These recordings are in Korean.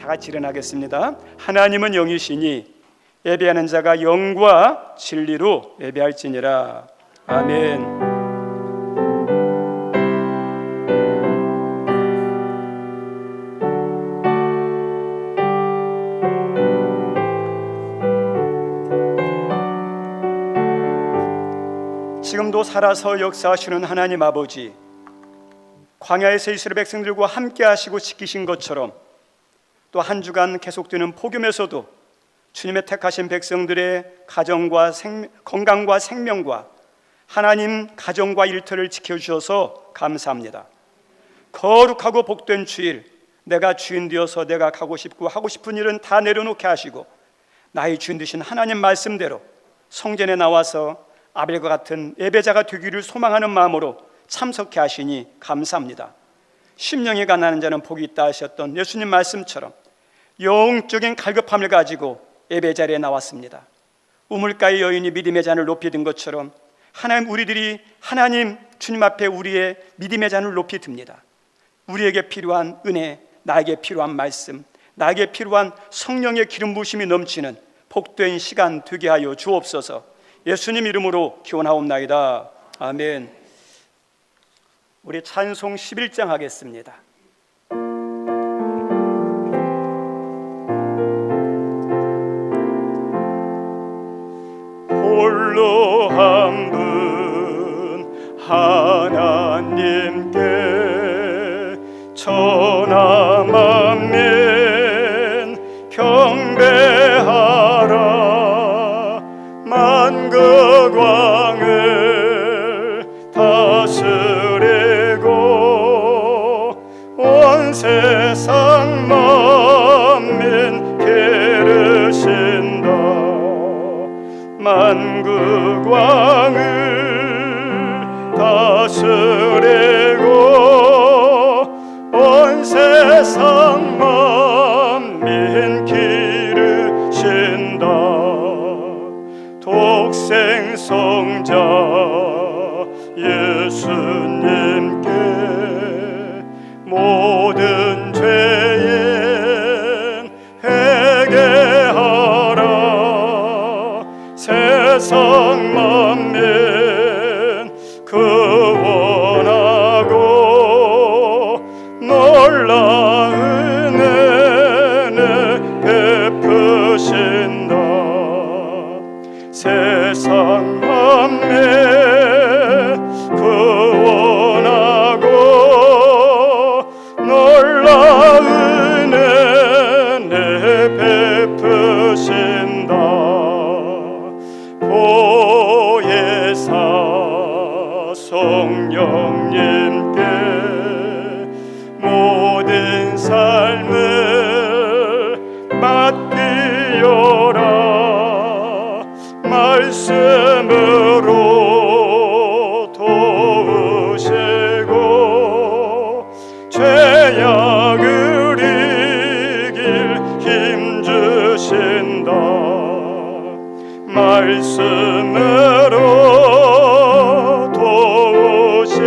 같이 일어나겠습니다. 하나님은 영이시니 예배하는 자가 영과 진리로 예배할지니라. 아멘. 지금도 살아서 역사하시는 하나님 아버지, 광야에서 이스라엘 백성들과 함께 하시고 지키신 것처럼 또 한 주간 계속되는 폭염에서도 주님의 택하신 백성들의 가정과 건강과 생명과 하나님 가정과 일터를 지켜주셔서 감사합니다. 거룩하고 복된 주일, 내가 주인 되어서 내가 가고 싶고 하고 싶은 일은 다 내려놓게 하시고 나의 주인 되신 하나님 말씀대로 성전에 나와서 아벨과 같은 예배자가 되기를 소망하는 마음으로 참석해 하시니 감사합니다. 심령이 가난한 자는 복이 있다 하셨던 예수님 말씀처럼 영적인 갈급함을 가지고 예배 자리에 나왔습니다. 우물가의 여인이 믿음의 잔을 높이 든 것처럼 우리들이 하나님 주님 앞에 우리의 믿음의 잔을 높이 듭니다. 우리에게 필요한 은혜, 나에게 필요한 말씀, 나에게 필요한 성령의 기름 부으심이 넘치는 복된 시간 되게 하여 주옵소서. 예수님 이름으로 기원하옵나이다. 아멘. 우리 찬송 11장 하겠습니다. 홀로 한 분 하나님께 천하 만민 경배하라. 만국 왕을 다스리고 온 세상 만민 기르신다. 만국 왕을 다스리고 온 세상 만민 기르신다. 독생 성자 예수님께 모든 죄인 회개하라. 세상 만민 구원하고 놀라운 은혜 베푸신다. 세상 만민 구원하고 놀라운 은혜 베푸신다. 보혜사 성령님께 모든 삶을 맡기어라. 말씀으로 도우시고 죄악을 이길 힘 주신다. 말씀으로 도우시고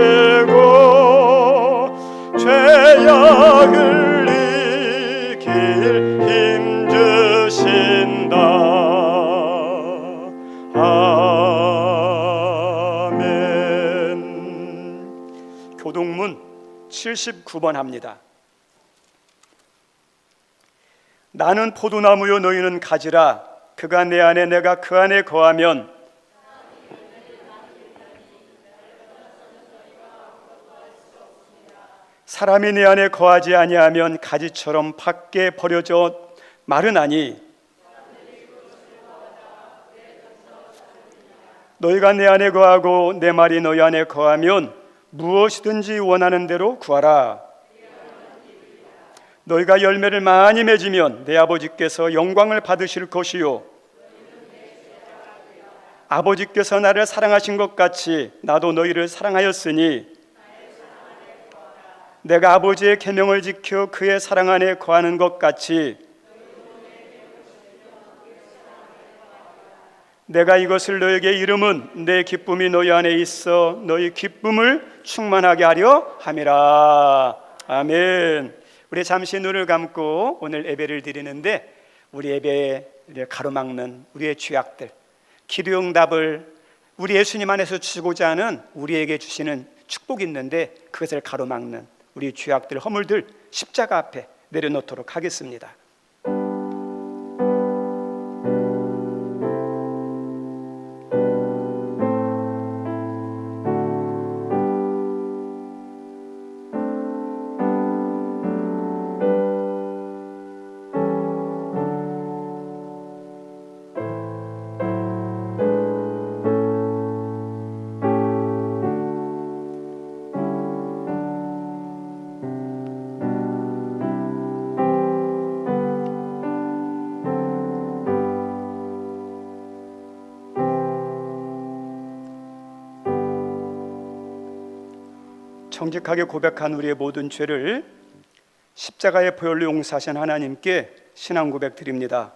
죄악을 이길 힘 주신다. 아멘. 교동문 79번 합니다. 나는 포도나무요 너희는 가지라. 그가 내 안에 내가 그 안에 거하면 사람이 내 안에 거하지 아니하면 가지처럼 밖에 버려져 마르나니 너희가 내 안에 거하고 내 말이 너희 안에 거하면 무엇이든지 원하는 대로 구하라. 너희가 열매를 많이 맺으면 내 아버지께서 영광을 받으실 것이요 아버지께서 나를 사랑하신 것 같이 나도 너희를 사랑하였으니 내가 아버지의 계명을 지켜 그의 사랑 안에 거하는 것 같이 내가 이것을 너에게 이름은 내 기쁨이 너희 안에 있어 너희 기쁨을 충만하게 하려 함이라. 아멘. 우리 잠시 눈을 감고 오늘 예배를 드리는데, 우리 예배를 가로막는 우리의 죄악들, 기도응답을 우리 예수님 안에서 주시고자 하는 우리에게 주시는 축복이 있는데, 그것을 가로막는 우리 죄악들, 허물들 십자가 앞에 내려놓도록 하겠습니다. 정직하게 고백한 우리의 모든 죄를 십자가의 보혈로 용서하신 하나님께 신앙 고백 드립니다.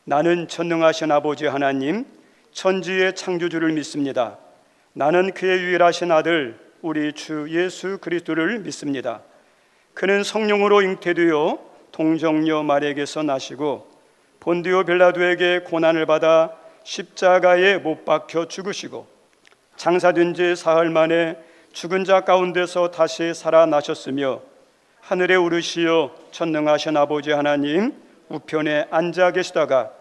나는 전능하신 아버지 하나님, 천지의 창조주를 믿습니다. 나는 그의 유일하신 아들 우리 주 예수 그리스도를 믿습니다. 그는 성령으로 잉태되어 동정녀 마리아에게서 나시고 본디오 빌라도에게 고난을 받아 십자가에 못 박혀 죽으시고 장사된 지 사흘 만에 죽은 자 가운데서 다시 살아나셨으며 하늘에 오르시어 전능하신 아버지 하나님 우편에 앉아 계시다가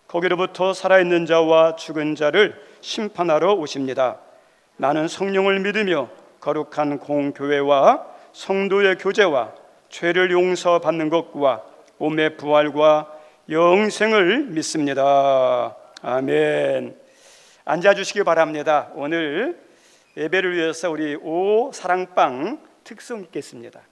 거기로부터 살아있는 자와 죽은 자를 심판하러 오십니다. 나는 성령을 믿으며 거룩한 공교회와 성도의 교제와 죄를 용서받는 것과 몸의 부활과 영생을 믿습니다. 아멘. 앉아주시기 바랍니다. 오늘 예배를 위해서 우리 오 사랑방 특송 있겠습니다.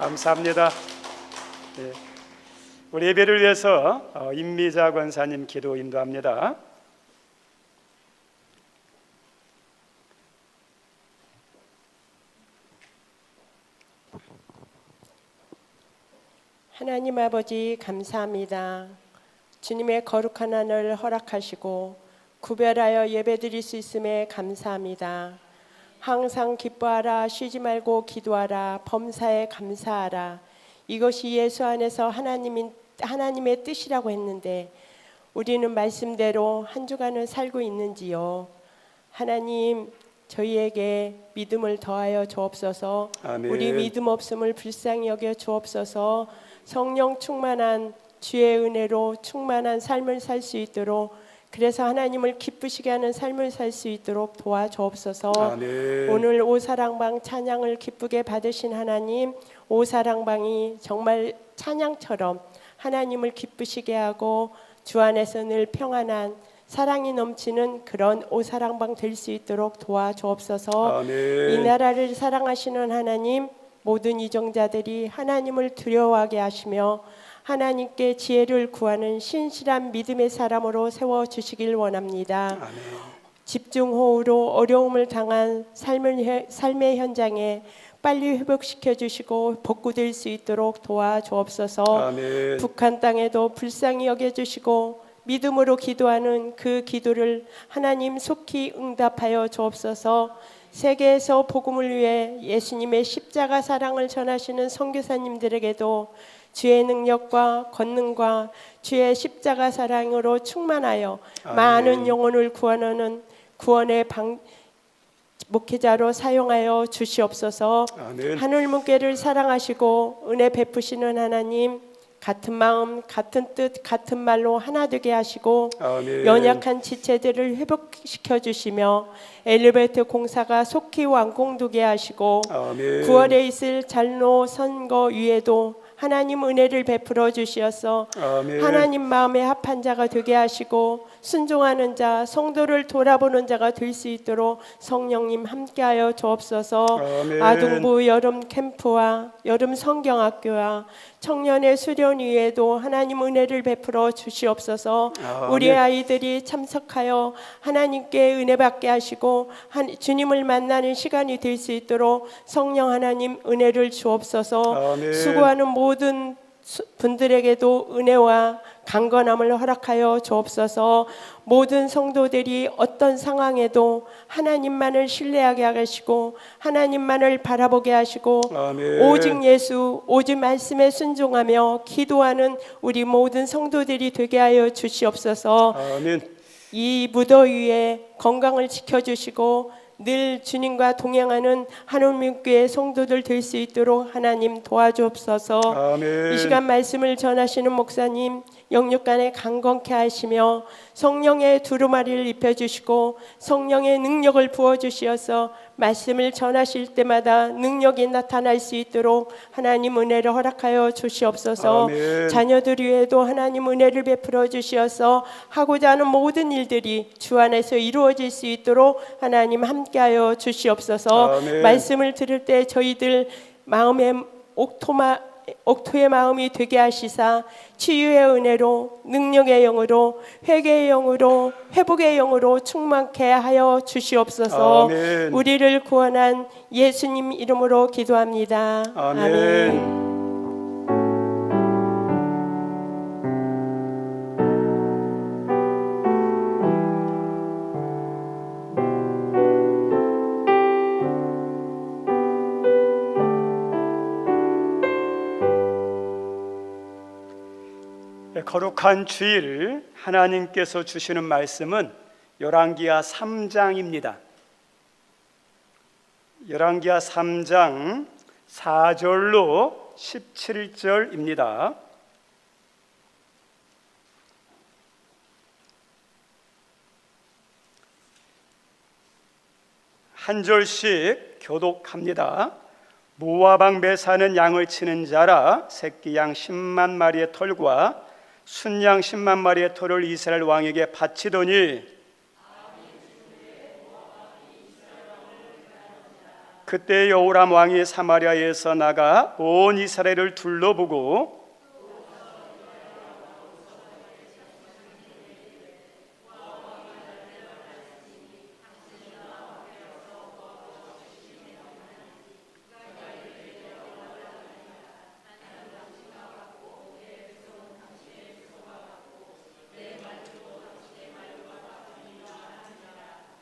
감사합니다. 예. 우리 예배를 위해서 임미자 권사님 기도 인도합니다. 하나님 아버지 감사합니다. 주님의 거룩한 하늘 허락하시고 구별하여 예배드릴 수 있음에 감사합니다. 항상 기뻐하라, 쉬지 말고 기도하라, 범사에 감사하라. 이것이 예수 안에서 하나님의 뜻이라고 했는데 우리는 말씀대로 한 주간을 살고 있는지요? 하나님, 저희에게 믿음을 더하여 주옵소서. 아멘. 우리 믿음 없음을 불쌍히 여겨 주옵소서. 성령 충만한 주의 은혜로 충만한 삶을 살 수 있도록, 그래서 하나님을 기쁘시게 하는 삶을 살 수 있도록 도와주옵소서. 아멘. 오늘 오사랑방 찬양을 기쁘게 받으신 하나님, 오사랑방이 정말 찬양처럼 하나님을 기쁘시게 하고 주 안에서 늘 평안한 사랑이 넘치는 그런 오사랑방 될 수 있도록 도와주옵소서. 아멘. 이 나라를 사랑하시는 하나님, 모든 이정자들이 하나님을 두려워하게 하시며 하나님께 지혜를 구하는 신실한 믿음의 사람으로 세워주시길 원합니다. 아멘. 집중호우로 어려움을 당한 삶의 현장에 빨리 회복시켜 주시고 복구될 수 있도록 도와주옵소서. 아멘. 북한 땅에도 불쌍히 여겨주시고 믿음으로 기도하는 그 기도를 하나님 속히 응답하여 주옵소서. 세계에서 복음을 위해 예수님의 십자가 사랑을 전하시는 선교사님들에게도 주의 능력과 권능과 주의 십자가 사랑으로 충만하여 아멘. 많은 영혼을 구원하는 구원의 목회자로 사용하여 주시옵소서. 아멘. 하늘 문께를 사랑하시고 은혜 베푸시는 하나님, 같은 마음, 같은 뜻, 같은 말로 하나 되게 하시고 아멘. 연약한 지체들을 회복시켜 주시며 엘리베이터 공사가 속히 완공되게 하시고 아멘. 9월에 있을 장로 선거 위에도 하나님 은혜를 베풀어 주시어서 아멘. 하나님 마음에 합한 자가 되게 하시고 순종하는 자, 성도를 돌아보는 자가 될 수 있도록 성령님 함께하여 주옵소서. 아멘. 아동부 여름 캠프와 여름 성경학교와 청년의 수련 위에도 하나님 은혜를 베풀어 주시옵소서. 아멘. 우리 아이들이 참석하여 하나님께 은혜 받게 하시고 주님을 만나는 시간이 될 수 있도록 성령 하나님 은혜를 주옵소서. 아멘. 수고하는 모든 분들에게도 은혜와 강건함을 허락하여 주옵소서. 모든 성도들이 어떤 상황에도 하나님만을 신뢰하게 하시고 하나님만을 바라보게 하시고 아멘. 오직 예수, 오직 말씀에 순종하며 기도하는 우리 모든 성도들이 되게 하여 주시옵소서. 아멘. 이 무더위에 건강을 지켜주시고 늘 주님과 동행하는 하나님교회 성도들 될 수 있도록 하나님 도와주옵소서. 아멘. 이 시간 말씀을 전하시는 목사님 영육간에 강건케 하시며 성령의 두루마리를 입혀주시고 성령의 능력을 부어주시어서 말씀을 전하실 때마다 능력이 나타날 수 있도록 하나님 은혜를 허락하여 주시옵소서. 아멘. 자녀들 위에도 하나님 은혜를 베풀어 주시어서 하고자 하는 모든 일들이 주 안에서 이루어질 수 있도록 하나님 함께하여 주시옵소서. 아멘. 말씀을 들을 때 저희들 마음의 옥토의 마음이 되게 하시사 치유의 은혜로 능력의 영으로 회개의 영으로 회복의 영으로 충만케 하여 주시옵소서. 아멘. 우리를 구원한 예수님 이름으로 기도합니다. 아멘. 거룩한 주일 하나님께서 주시는 말씀은 열왕기하 3장입니다. 열왕기하 3장 4절로 17절입니다. 한 절씩 교독합니다. 모아방배 사는 양을 치는 자라 새끼 양 10만 마리의 털과 순양 10만 마리의 털을 이스라엘 왕에게 바치더니 그때 여호람 왕이 사마리아에서 나가 온 이스라엘을 둘러보고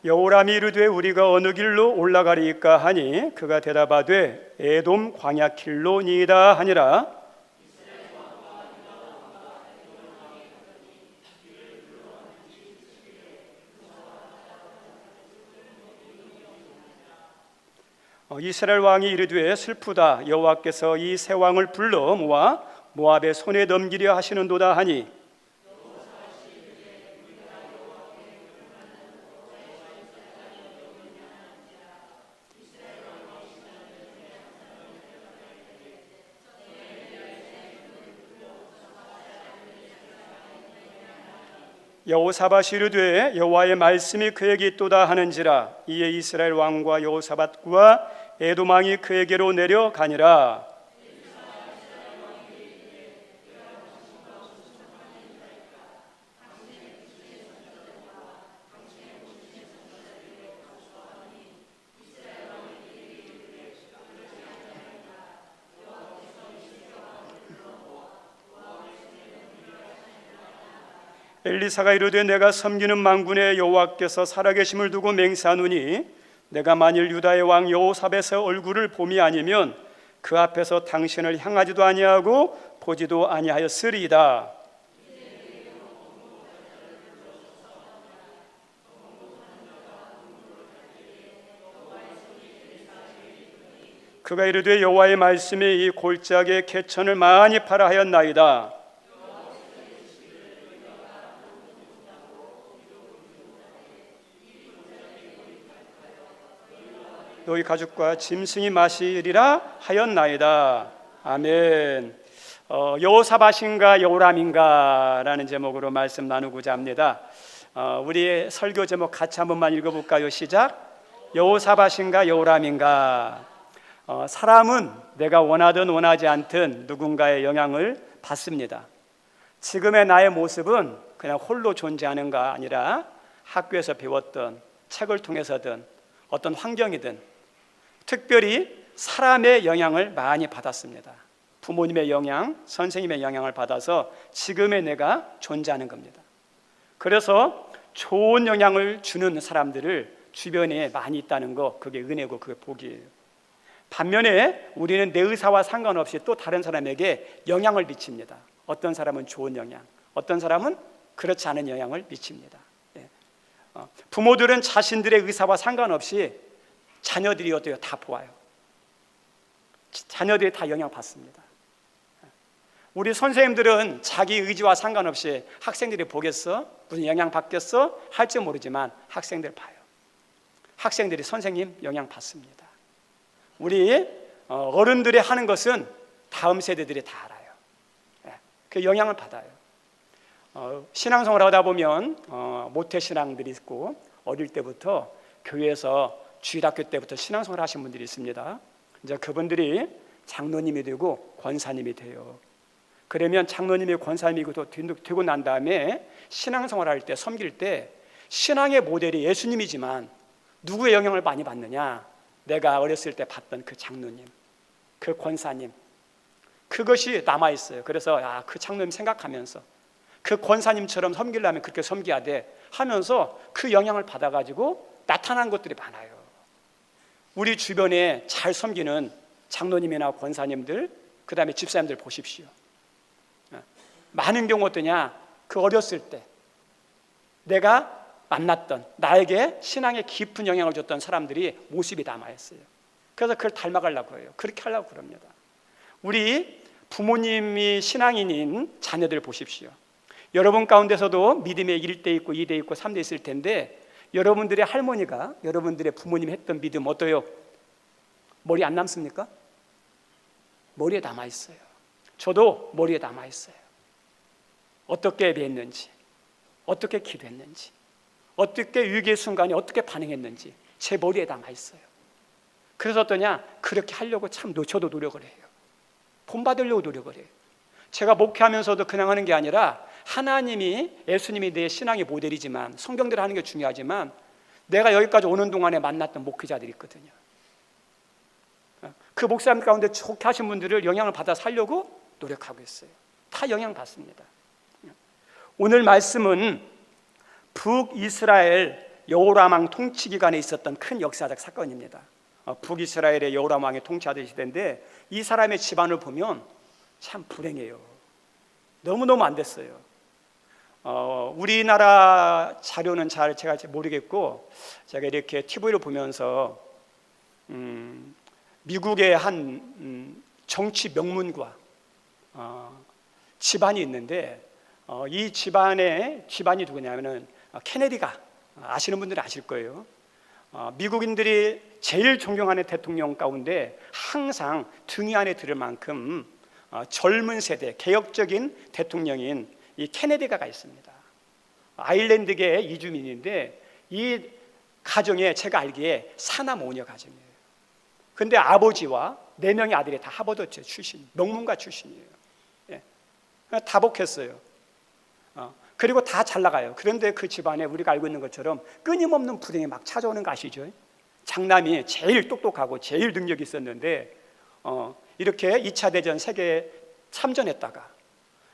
여호람이 이르되 우리가 어느 길로 올라가리이까 하니 그가 대답하되 에돔 광야 길로니이다 하니라. 이스라엘 왕이 이르되 슬프다 여호와께서 이 세 왕을 불러 모아 모압의 손에 넘기려 하시는도다 하니 여호사밧이 이르되 여호와의 말씀이 그에게 있도다 하는지라. 이에 이스라엘 왕과 여호사밧과 에돔 왕이 그에게로 내려가니라. 엘리사가 이르되 내가 섬기는 만군의 여호와께서 살아계심을 두고 맹세하노니 내가 만일 유다의 왕 여호사밧의 얼굴을 봄이 아니면 그 앞에서 당신을 향하지도 아니하고 보지도 아니하였으리이다. 그가 이르되 여호와의 말씀이 이 골짜기에 개천을 많이 팔아 하였나이다. 너희 가족과 짐승이 마시리라 하였나이다. 아멘. 여호사밧인가 여호람인가라는 제목으로 말씀 나누고자 합니다. 우리 설교 제목 같이 한 번만 읽어볼까요? 시작. 여호사밧인가 여호람인가. 사람은 내가 원하든 원하지 않든 누군가의 영향을 받습니다. 지금의 나의 모습은 그냥 홀로 존재하는가 아니라 학교에서 배웠던 책을 통해서든 어떤 환경이든 특별히 사람의 영향을 많이 받았습니다. 부모님의 영향, 선생님의 영향을 받아서 지금의 내가 존재하는 겁니다. 그래서 좋은 영향을 주는 사람들을 주변에 많이 있다는 거, 그게 은혜고 그게 복이에요. 반면에 우리는 내 의사와 상관없이 또 다른 사람에게 영향을 미칩니다. 어떤 사람은 좋은 영향, 어떤 사람은 그렇지 않은 영향을 미칩니다. 부모들은 자신들의 의사와 상관없이 자녀들이 어때요? 다 보아요. 자녀들이 다 영향받습니다. 우리 선생님들은 자기 의지와 상관없이 학생들이 보겠어? 무슨 영향 받겠어? 할지 모르지만 학생들 봐요. 학생들이 선생님 영향 받습니다. 우리 어른들이 하는 것은 다음 세대들이 다 알아요. 그 영향을 받아요. 신앙생활을 하다 보면 모태신앙들이 있고 어릴 때부터 교회에서 주일학교 때부터 신앙생활을 하신 분들이 있습니다. 이제 그분들이 장로님이 되고 권사님이 돼요. 그러면 장로님이 권사님이고 되고 난 다음에 신앙생활을 할 때 섬길 때 신앙의 모델이 예수님이지만 누구의 영향을 많이 받느냐? 내가 어렸을 때 봤던 그 장로님, 그 권사님, 그것이 남아있어요. 그래서 그 장로님 생각하면서 그 권사님처럼 섬기려면 그렇게 섬겨야 돼 하면서 그 영향을 받아가지고 나타난 것들이 많아요. 우리 주변에 잘 섬기는 장로님이나 권사님들, 그 다음에 집사님들 보십시오. 많은 경우 어떠냐? 그 어렸을 때 내가 만났던, 나에게 신앙에 깊은 영향을 줬던 사람들이 모습이 남아있어요. 그래서 그걸 닮아가려고 해요. 그렇게 하려고 그럽니다. 우리 부모님이 신앙인인 자녀들 보십시오. 여러분 가운데서도 믿음의 1대 있고 2대 있고 3대 있을 텐데 여러분들의 할머니가 여러분들의 부모님이 했던 믿음 어때요? 머리에 안 남습니까? 머리에 남아있어요. 저도 머리에 남아있어요. 어떻게 예배했는지, 어떻게 기도했는지, 어떻게 위기의 순간에 어떻게 반응했는지 제 머리에 남아있어요. 그래서 어떠냐? 그렇게 하려고 참 저도 노력을 해요. 본받으려고 노력을 해요. 제가 목회하면서도 그냥 하는 게 아니라 하나님이, 예수님이 내 신앙의 모델이지만 성경대로 하는 게 중요하지만 내가 여기까지 오는 동안에 만났던 목회자들이 있거든요. 그 목사님 가운데 좋게 하신 분들을 영향을 받아 살려고 노력하고 있어요. 다 영향받습니다. 오늘 말씀은 북이스라엘 여호람 왕 통치 기간에 있었던 큰 역사적 사건입니다. 북이스라엘의 여호람 왕이 통치하던 시대인데 이 사람의 집안을 보면 참 불행해요. 너무너무 안 됐어요. 우리나라 자료는 잘 제가 모르겠고 제가 이렇게 TV를 보면서 미국의 한 정치 명문가 집안이 있는데 이 집안이 누구냐면은 케네디가, 아시는 분들은 아실 거예요. 미국인들이 제일 존경하는 대통령 가운데 항상 등위 안에 들을 만큼 젊은 세대 개혁적인 대통령인 이 케네디가가 있습니다. 아일랜드계 이주민인데 이 가정에 제가 알기에 사남오녀 가정이에요. 근데 아버지와 4명의 아들이 다 하버드 출신, 명문가 출신이에요. 예. 다복했어요. 그리고 다 잘 나가요. 그런데 그 집안에 우리가 알고 있는 것처럼 끊임없는 불행이 막 찾아오는 거 아시죠? 장남이 제일 똑똑하고 제일 능력이 있었는데 이렇게 2차 대전 세계 참전했다가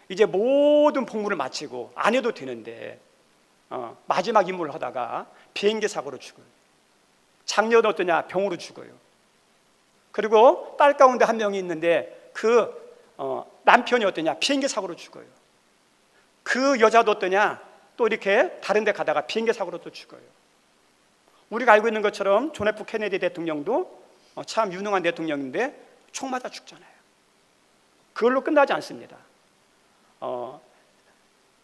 이제 모든 복무를 마치고 안 해도 되는데 마지막 임무를 하다가 비행기 사고로 죽어요. 장녀는 어떠냐? 병으로 죽어요. 그리고 딸 가운데 한 명이 있는데 그 남편이 어떠냐? 비행기 사고로 죽어요. 그 여자도 어떠냐? 또 이렇게 다른 데 가다가 비행기 사고로 또 죽어요. 우리가 알고 있는 것처럼 존 F 케네디 대통령도 참 유능한 대통령인데 총 맞아 죽잖아요. 그걸로 끝나지 않습니다.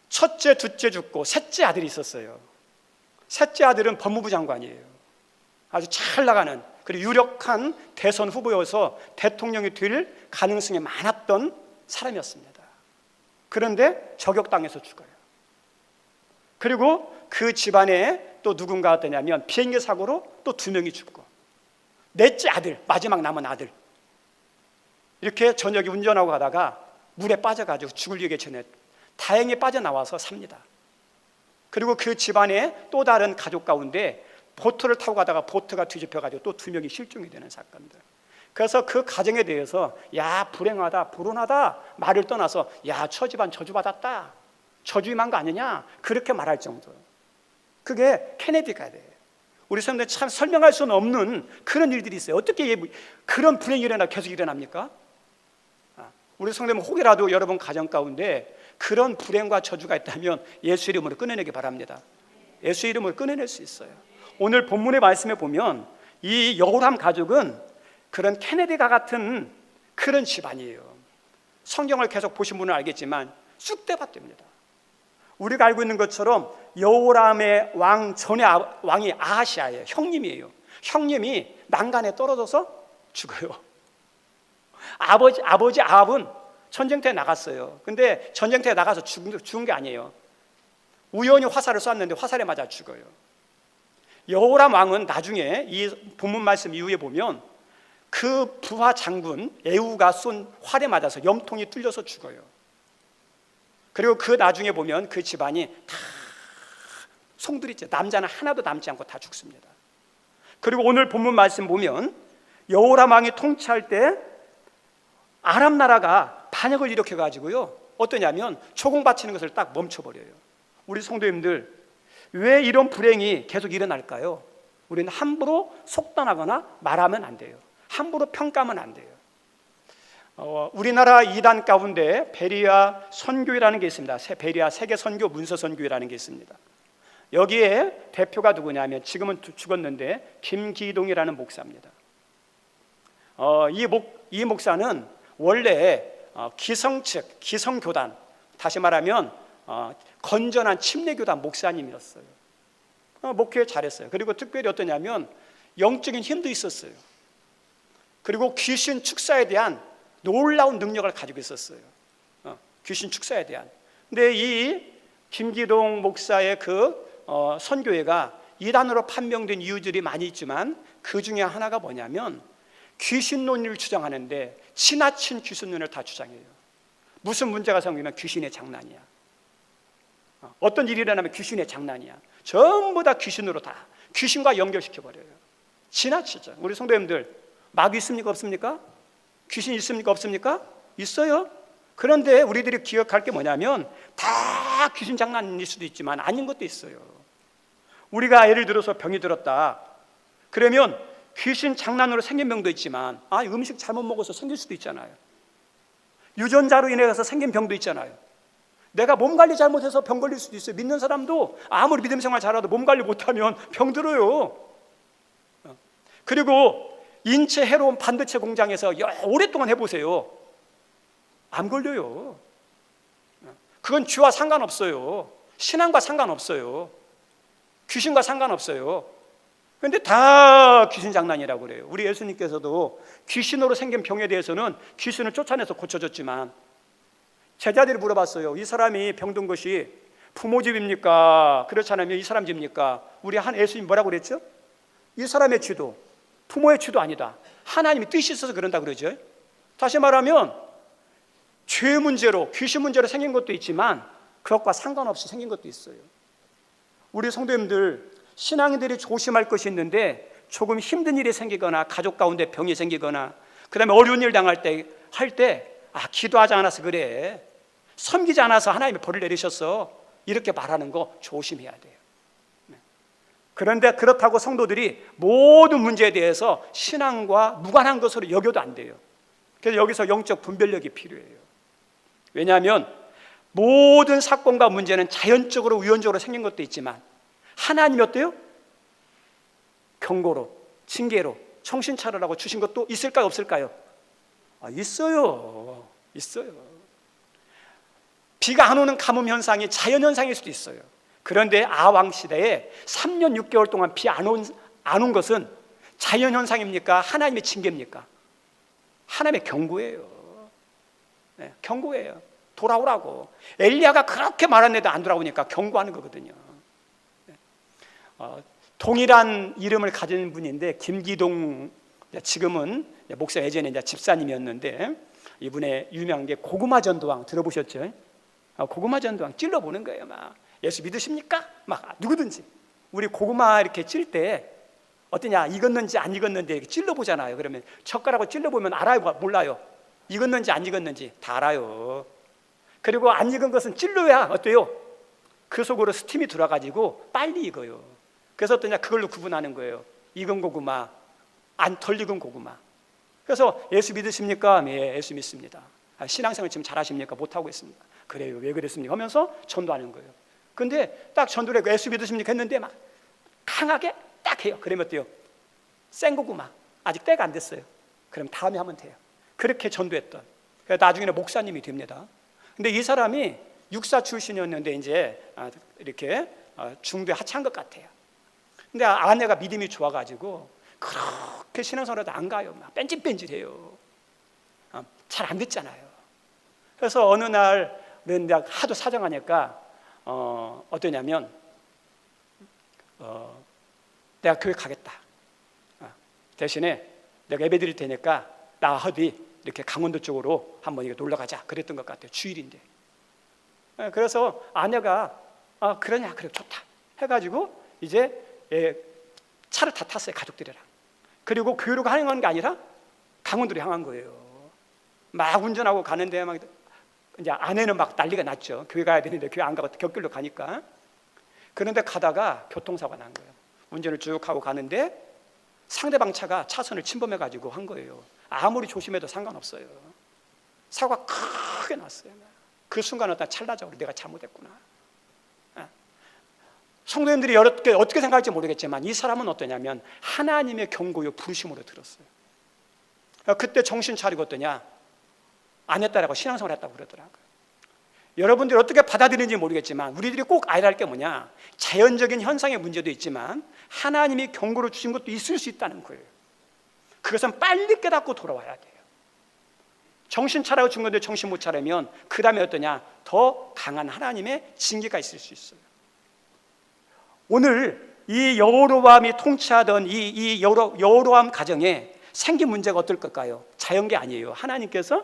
첫째, 둘째 죽고 셋째 아들이 있었어요. 셋째 아들은 법무부 장관이에요. 아주 잘 나가는, 그리고 유력한 대선 후보여서 대통령이 될 가능성이 많았던 사람이었습니다. 그런데 저격당해서 죽어요. 그리고 그 집안에 또 누군가 어떠냐면 비행기 사고로 또 2명이 죽고, 넷째 아들, 마지막 남은 아들, 이렇게 저녁에 운전하고 가다가 물에 빠져가지고 죽을 위기에 처해 다행히 빠져나와서 삽니다. 그리고 그 집안에 또 다른 가족 가운데 보트를 타고 가다가 보트가 뒤집혀가지고 또 2명이 실종이 되는 사건들. 그래서 그 가정에 대해서 야 불행하다, 불운하다 말을 떠나서 야 저 집안 저주받았다, 저주임한 거 아니냐, 그렇게 말할 정도. 그게 케네디가 돼. 우리 사람들 참 설명할 수는 없는 그런 일들이 있어요. 어떻게 그런 불행이 일어나 계속 일어납니까? 우리 성도님 혹이라도 여러분 가정 가운데 그런 불행과 저주가 있다면 예수 이름으로 끊어내기 바랍니다. 예수 이름으로 끊어낼 수 있어요. 오늘 본문의 말씀에 보면 이 여호람 가족은 그런 케네디가 같은 그런 집안이에요. 성경을 계속 보신 분은 알겠지만 쑥대밭입니다. 우리가 알고 있는 것처럼 여호람의 왕 전에 왕이 아하시아예요. 형님이에요. 형님이 난간에 떨어져서 죽어요. 아버지 아합은 전쟁터에 나갔어요. 근데 전쟁터에 나가서 죽은 게 아니에요. 우연히 화살을 쐈는데 화살에 맞아 죽어요. 여호람 왕은 나중에 이 본문 말씀 이후에 보면 그 부하 장군 에후가 쏜 활에 맞아서 염통이 뚫려서 죽어요. 그리고 그 나중에 보면 그 집안이 다 송두리째, 남자는 하나도 남지 않고 다 죽습니다. 그리고 오늘 본문 말씀 보면 여호람 왕이 통치할 때 아람 나라가 반역을 일으켜 가지고요, 어떠냐면 초공 바치는 것을 딱 멈춰버려요. 우리 성도님들, 왜 이런 불행이 계속 일어날까요? 우리는 함부로 속단하거나 말하면 안 돼요. 함부로 평가하면 안 돼요. 우리나라 이단 가운데 베리아 선교회라는 게 있습니다. 베리아 세계 선교 문서 선교회라는 게 있습니다. 여기에 대표가 누구냐면 지금은 죽었는데 김기동이라는 목사입니다. 이 목사는 원래 기성측, 기성교단, 다시 말하면 건전한 침례교단 목사님이었어요. 목회 잘했어요. 그리고 특별히 어떠냐면 영적인 힘도 있었어요. 그리고 귀신 축사에 대한 놀라운 능력을 가지고 있었어요. 귀신 축사에 대한. 근데 이 김기동 목사의 그 선교회가 이단으로 판명된 이유들이 많이 있지만 그 중에 하나가 뭐냐면 귀신 논리를 주장하는데 지나친 귀신론을 다 주장해요. 무슨 문제가 생기면 귀신의 장난이야. 어떤 일이 일어나면 귀신의 장난이야. 전부 다 귀신으로 다 귀신과 연결시켜버려요. 지나치죠. 우리 성도님들 마귀 있습니까 없습니까? 귀신 있습니까 없습니까? 있어요. 그런데 우리들이 기억할 게 뭐냐면 다 귀신 장난일 수도 있지만 아닌 것도 있어요. 우리가 예를 들어서 병이 들었다 그러면 귀신 장난으로 생긴 병도 있지만 음식 잘못 먹어서 생길 수도 있잖아요. 유전자로 인해서 생긴 병도 있잖아요. 내가 몸 관리 잘못해서 병 걸릴 수도 있어요. 믿는 사람도 아무리 믿음 생활 잘해도 몸 관리 못하면 병 들어요. 그리고 인체 해로운 반도체 공장에서 오랫동안 해보세요. 안 걸려요. 그건 쥐와 상관없어요. 신앙과 상관없어요. 귀신과 상관없어요. 그런데 다 귀신 장난이라고 그래요. 우리 예수님께서도 귀신으로 생긴 병에 대해서는 귀신을 쫓아내서 고쳐줬지만 제자들이 물어봤어요. 이 사람이 병든 것이 부모 집입니까? 그렇지 않으면 이 사람 집입니까? 우리 한 예수님 뭐라고 그랬죠? 이 사람의 죄도 부모의 죄도 아니다. 하나님이 뜻이 있어서 그런다 그러죠. 다시 말하면 죄 문제로 귀신 문제로 생긴 것도 있지만 그것과 상관없이 생긴 것도 있어요. 우리 성도님들 신앙인들이 조심할 것이 있는데 조금 힘든 일이 생기거나 가족 가운데 병이 생기거나 그 다음에 어려운 일 당할 때 기도하지 않아서 그래, 섬기지 않아서 하나님이 벌을 내리셨어, 이렇게 말하는 거 조심해야 돼요. 그런데 그렇다고 성도들이 모든 문제에 대해서 신앙과 무관한 것으로 여겨도 안 돼요. 그래서 여기서 영적 분별력이 필요해요. 왜냐하면 모든 사건과 문제는 자연적으로 우연적으로 생긴 것도 있지만 하나님이 어때요? 경고로, 징계로, 정신 차리라고 주신 것도 있을까요 없을까요? 있어요. 비가 안 오는 가뭄 현상이 자연 현상일 수도 있어요. 그런데 아왕 시대에 3년 6개월 동안 비 안 온 것은 자연 현상입니까? 하나님의 징계입니까? 하나님의 경고예요. 경고예요. 돌아오라고. 엘리야가 그렇게 말했는데도 안 돌아오니까 경고하는 거거든요. 동일한 이름을 가진 분인데 김기동, 지금은 목사, 예전에 이제 집사님이었는데 이분의 유명한 게 고구마 전도왕 들어보셨죠? 고구마 전도왕 찔러보는 거예요. 막 예수 믿으십니까? 막 누구든지 우리 고구마 이렇게 찔 때 어떠냐, 익었는지 안 익었는지 이렇게 찔러보잖아요. 그러면 젓가락으로 찔러보면 알아요 몰라요? 익었는지 안 익었는지 다 알아요. 그리고 안 익은 것은 찔러야 어때요? 그 속으로 스팀이 들어가지고 빨리 익어요. 그래서 어떠냐, 그걸로 구분하는 거예요. 익은 고구마, 덜 익은 고구마. 그래서 예수 믿으십니까? 네, 예수 믿습니다. 신앙생활 지금 잘하십니까? 못하고 있습니다. 그래요. 왜 그랬습니까? 하면서 전도하는 거예요. 근데 딱 전도를 하고 예수 믿으십니까? 했는데 막 강하게 딱 해요. 그러면 어때요? 센 고구마, 아직 때가 안 됐어요. 그럼 다음에 하면 돼요. 그렇게 전도했던, 그래서 나중에는 목사님이 됩니다. 근데 이 사람이 육사 출신이었는데 이제 이렇게 중도에 하차한 것 같아요. 근데 아내가 믿음이 좋아가지고 그렇게 신앙생활도 안 가요. 막 뺀질뺀질해요. 잘 안 됐잖아요. 그래서 어느 날은 내가 하도 사정하니까 어떠냐면 내가 교회 가겠다. 대신에 내가 예배 드릴 테니까 나 어디 이렇게 강원도 쪽으로 한번 이렇게 놀러 가자. 그랬던 것 같아요. 주일인데. 그래서 아내가 그러냐, 그래 좋다 해가지고 이제 차를 다 탔어요. 가족들이랑. 그리고 교회로 향한 게 아니라 강원도로 향한 거예요. 막 운전하고 가는데 막 이제 아내는 막 난리가 났죠. 교회 가야 되는데 교회 안 가고 곁길로 가니까. 그런데 가다가 교통사고가 난 거예요. 운전을 쭉 하고 가는데 상대방 차가 차선을 침범해가지고 한 거예요. 아무리 조심해도 상관없어요. 사고가 크게 났어요. 그 순간 어떤 찰나적으로 내가 잘못했구나. 성도님들이 어떻게 생각할지 모르겠지만 이 사람은 어떠냐면 하나님의 경고요 부르심으로 들었어요. 그때 정신 차리고 어떠냐, 안 했다라고 신앙생활 했다고 그러더라고요. 여러분들이 어떻게 받아들이는지 모르겠지만 우리들이 꼭 알아야 할 게 뭐냐, 자연적인 현상의 문제도 있지만 하나님이 경고를 주신 것도 있을 수 있다는 거예요. 그것은 빨리 깨닫고 돌아와야 돼요. 정신 차리고 준 건데 정신 못 차리면 그 다음에 어떠냐, 더 강한 하나님의 징계가 있을 수 있어요. 오늘 이 여로보암이 통치하던 이 여로보암 가정에 생긴 문제가 어떨 걸까요? 자연계 아니에요. 하나님께서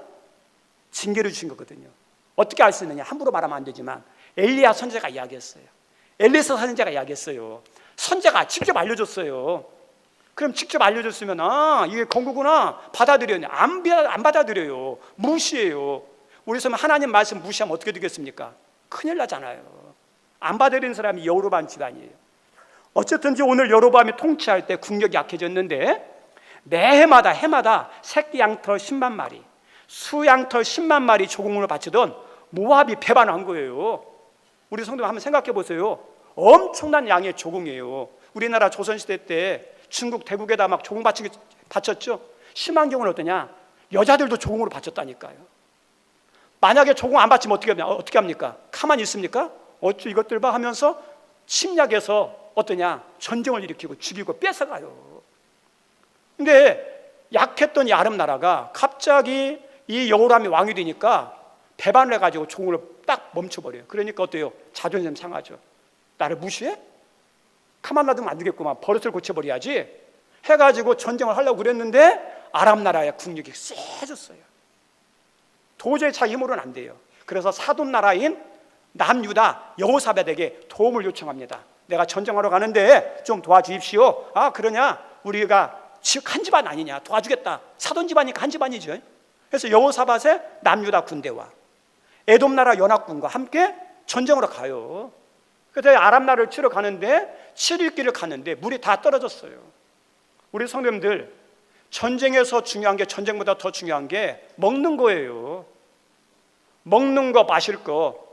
징계를 주신 거거든요. 어떻게 알 수 있느냐? 함부로 말하면 안 되지만 엘리야 선지자가 이야기했어요. 엘리사 선지자가 이야기했어요. 선지자가 직접 알려줬어요. 그럼 직접 알려줬으면 이게 권고구나 받아들여요. 안 받아들여요. 무시해요. 우리 서 하나님 말씀 무시하면 어떻게 되겠습니까? 큰일 나잖아요. 안 받아들이는 사람이 여로보암 집안이에요. 어쨌든지 오늘 여로보암이 통치할 때 국력이 약해졌는데 매 해마다 새끼 양털 10만 마리, 수양털 10만 마리 조공으로 바치던 모압이 배반한 거예요. 우리 성도 한번 생각해 보세요. 엄청난 양의 조공이에요. 우리나라 조선시대 때 중국 대국에다 막 조공 바쳤죠. 심한 경우는 어떠냐? 여자들도 조공으로 바쳤다니까요. 만약에 조공 안 바치면 어떻게 합니까? 가만히 있습니까? 어쭈 이것들 봐 하면서 침략해서 어떠냐? 전쟁을 일으키고 죽이고 뺏어가요. 근데 약했던 이 아랍 나라가 갑자기 이 여호람이 왕이 되니까 배반을 해가지고 조공을 딱 멈춰버려요. 그러니까 어때요? 자존심 상하죠. 나를 무시해? 가만 놔두면 안 되겠구만. 버릇을 고쳐버려야지 해가지고 전쟁을 하려고 그랬는데 아랍 나라의 국력이 세졌어요. 도저히 자기 힘으로는 안 돼요. 그래서 사돈 나라인 남유다 여호사밧에게 도움을 요청합니다. 내가 전쟁하러 가는데 좀 도와주십시오. 그러냐? 우리가 한 집안 아니냐? 도와주겠다. 사돈 집안이니까 한 집안이죠. 그래서 여호사밧의 남유다 군대와 에돔 나라 연합군과 함께 전쟁으로 가요. 그래서 아랍 나라를 치러 가는데 7일 길을 가는데 물이 다 떨어졌어요. 우리 성도님들, 전쟁에서 중요한 게, 전쟁보다 더 중요한 게 먹는 거예요. 먹는 거, 마실 거.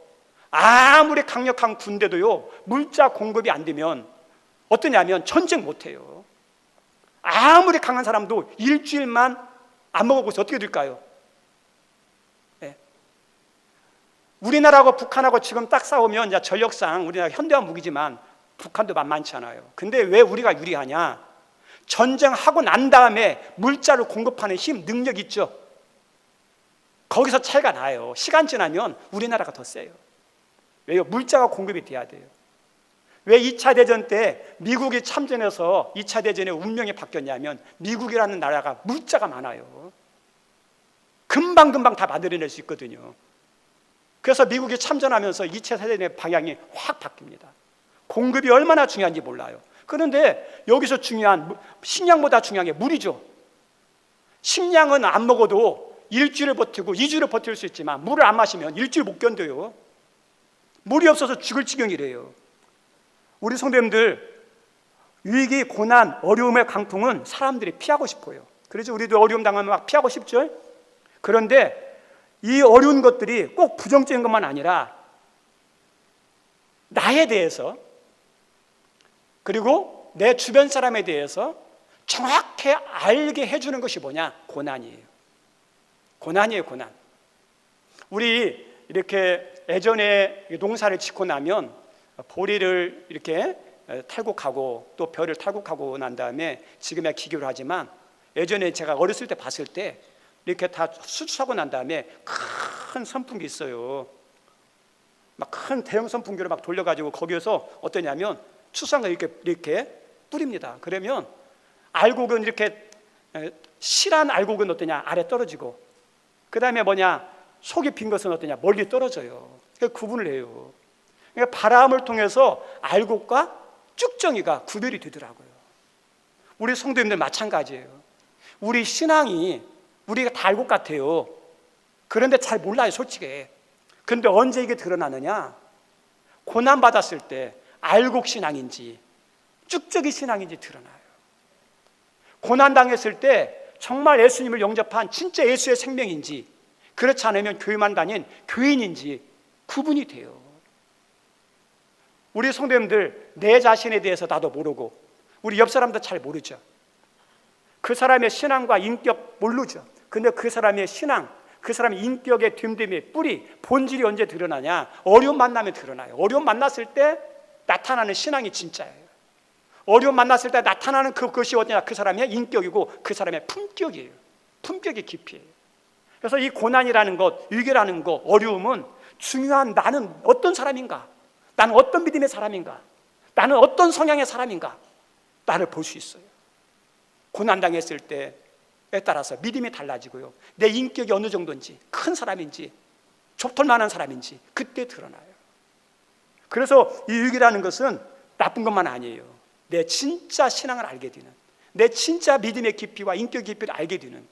아무리 강력한 군대도요, 물자 공급이 안 되면 어떠냐면 전쟁 못해요. 아무리 강한 사람도 일주일만 안 먹어보세요. 어떻게 될까요? 네. 우리나라하고 북한하고 지금 딱 싸우면 이제 전력상 우리나라 현대화 무기지만 북한도 만만치 않아요. 근데 왜 우리가 유리하냐? 전쟁하고 난 다음에 물자를 공급하는 힘, 능력 있죠. 거기서 차이가 나요. 시간 지나면 우리나라가 더 세요. 왜요? 물자가 공급이 돼야 돼요. 왜 2차 대전 때 미국이 참전해서 2차 대전의 운명이 바뀌었냐면 미국이라는 나라가 물자가 많아요. 금방 다 만들어낼 수 있거든요. 그래서 미국이 참전하면서 2차 대전의 방향이 확 바뀝니다. 공급이 얼마나 중요한지 몰라요. 그런데 여기서 중요한, 식량보다 중요한 게 물이죠. 식량은 안 먹어도 일주일을 버티고 2주를 버틸 수 있지만 물을 안 마시면 일주일 못 견뎌요. 물이 없어서 죽을 지경이래요. 우리 성도님들, 위기, 고난, 어려움의 강풍은 사람들이 피하고 싶어요. 그래서 우리도 어려움 당하면 막 피하고 싶죠. 그런데 이 어려운 것들이 꼭 부정적인 것만 아니라 나에 대해서, 그리고 내 주변 사람에 대해서 정확히 알게 해주는 것이 뭐냐? 고난이에요. 고난이에요, 고난. 우리 이렇게 예전에 농사를 짓고 나면 보리를 이렇게 탈곡하고 또 벼를 탈곡하고 난 다음에 지금야 기교를 하지만 예전에 제가 어렸을 때 봤을 때 이렇게 다 수출하고 난 다음에 큰 선풍기 있어요. 막 큰 대형 선풍기를 막 돌려가지고 거기에서 어떠냐면 추수한 걸 이렇게 뿌립니다. 그러면 알곡은 이렇게 실한 알곡은 어떠냐? 아래 떨어지고, 그 다음에 뭐냐? 속이 빈 것은 어떠냐? 멀리 떨어져요. 그러니까 구분을 해요. 그러니까 바람을 통해서 알곡과 쭉정이가 구별이 되더라고요. 우리 성도님들 마찬가지예요. 우리 신앙이 우리가 다 알곡 같아요. 그런데 잘 몰라요, 솔직히. 그런데 언제 이게 드러나느냐? 고난 받았을 때 알곡 신앙인지 쭉적이 신앙인지 드러나요. 고난 당했을 때 정말 예수님을 영접한 진짜 예수의 생명인지, 그렇지 않으면 교회만 다닌 교인인지 구분이 돼요. 우리 성도님들, 내 자신에 대해서 나도 모르고 우리 옆 사람도 잘 모르죠. 그 사람의 신앙과 인격 모르죠. 근데 그 사람의 신앙, 그 사람의 인격의 됨됨이, 뿌리, 본질이 언제 드러나냐? 어려움 만나면 드러나요. 어려움 만났을 때 나타나는 신앙이 진짜예요. 어려움 만났을 때 나타나는 그것이 어디냐? 그 사람의 인격이고 그 사람의 품격이에요. 품격의 깊이에요. 그래서 이 고난이라는 것, 위기라는 것, 어려움은 중요한, 나는 어떤 사람인가? 나는 어떤 믿음의 사람인가? 나는 어떤 성향의 사람인가? 나를 볼 수 있어요. 고난당했을 때 따라서 믿음이 달라지고요. 내 인격이 어느 정도인지, 큰 사람인지 좁털만한 사람인지 그때 드러나요. 그래서 이 유익이라는 것은 나쁜 것만 아니에요. 내 진짜 신앙을 알게 되는, 내 진짜 믿음의 깊이와 인격 깊이를 알게 되는,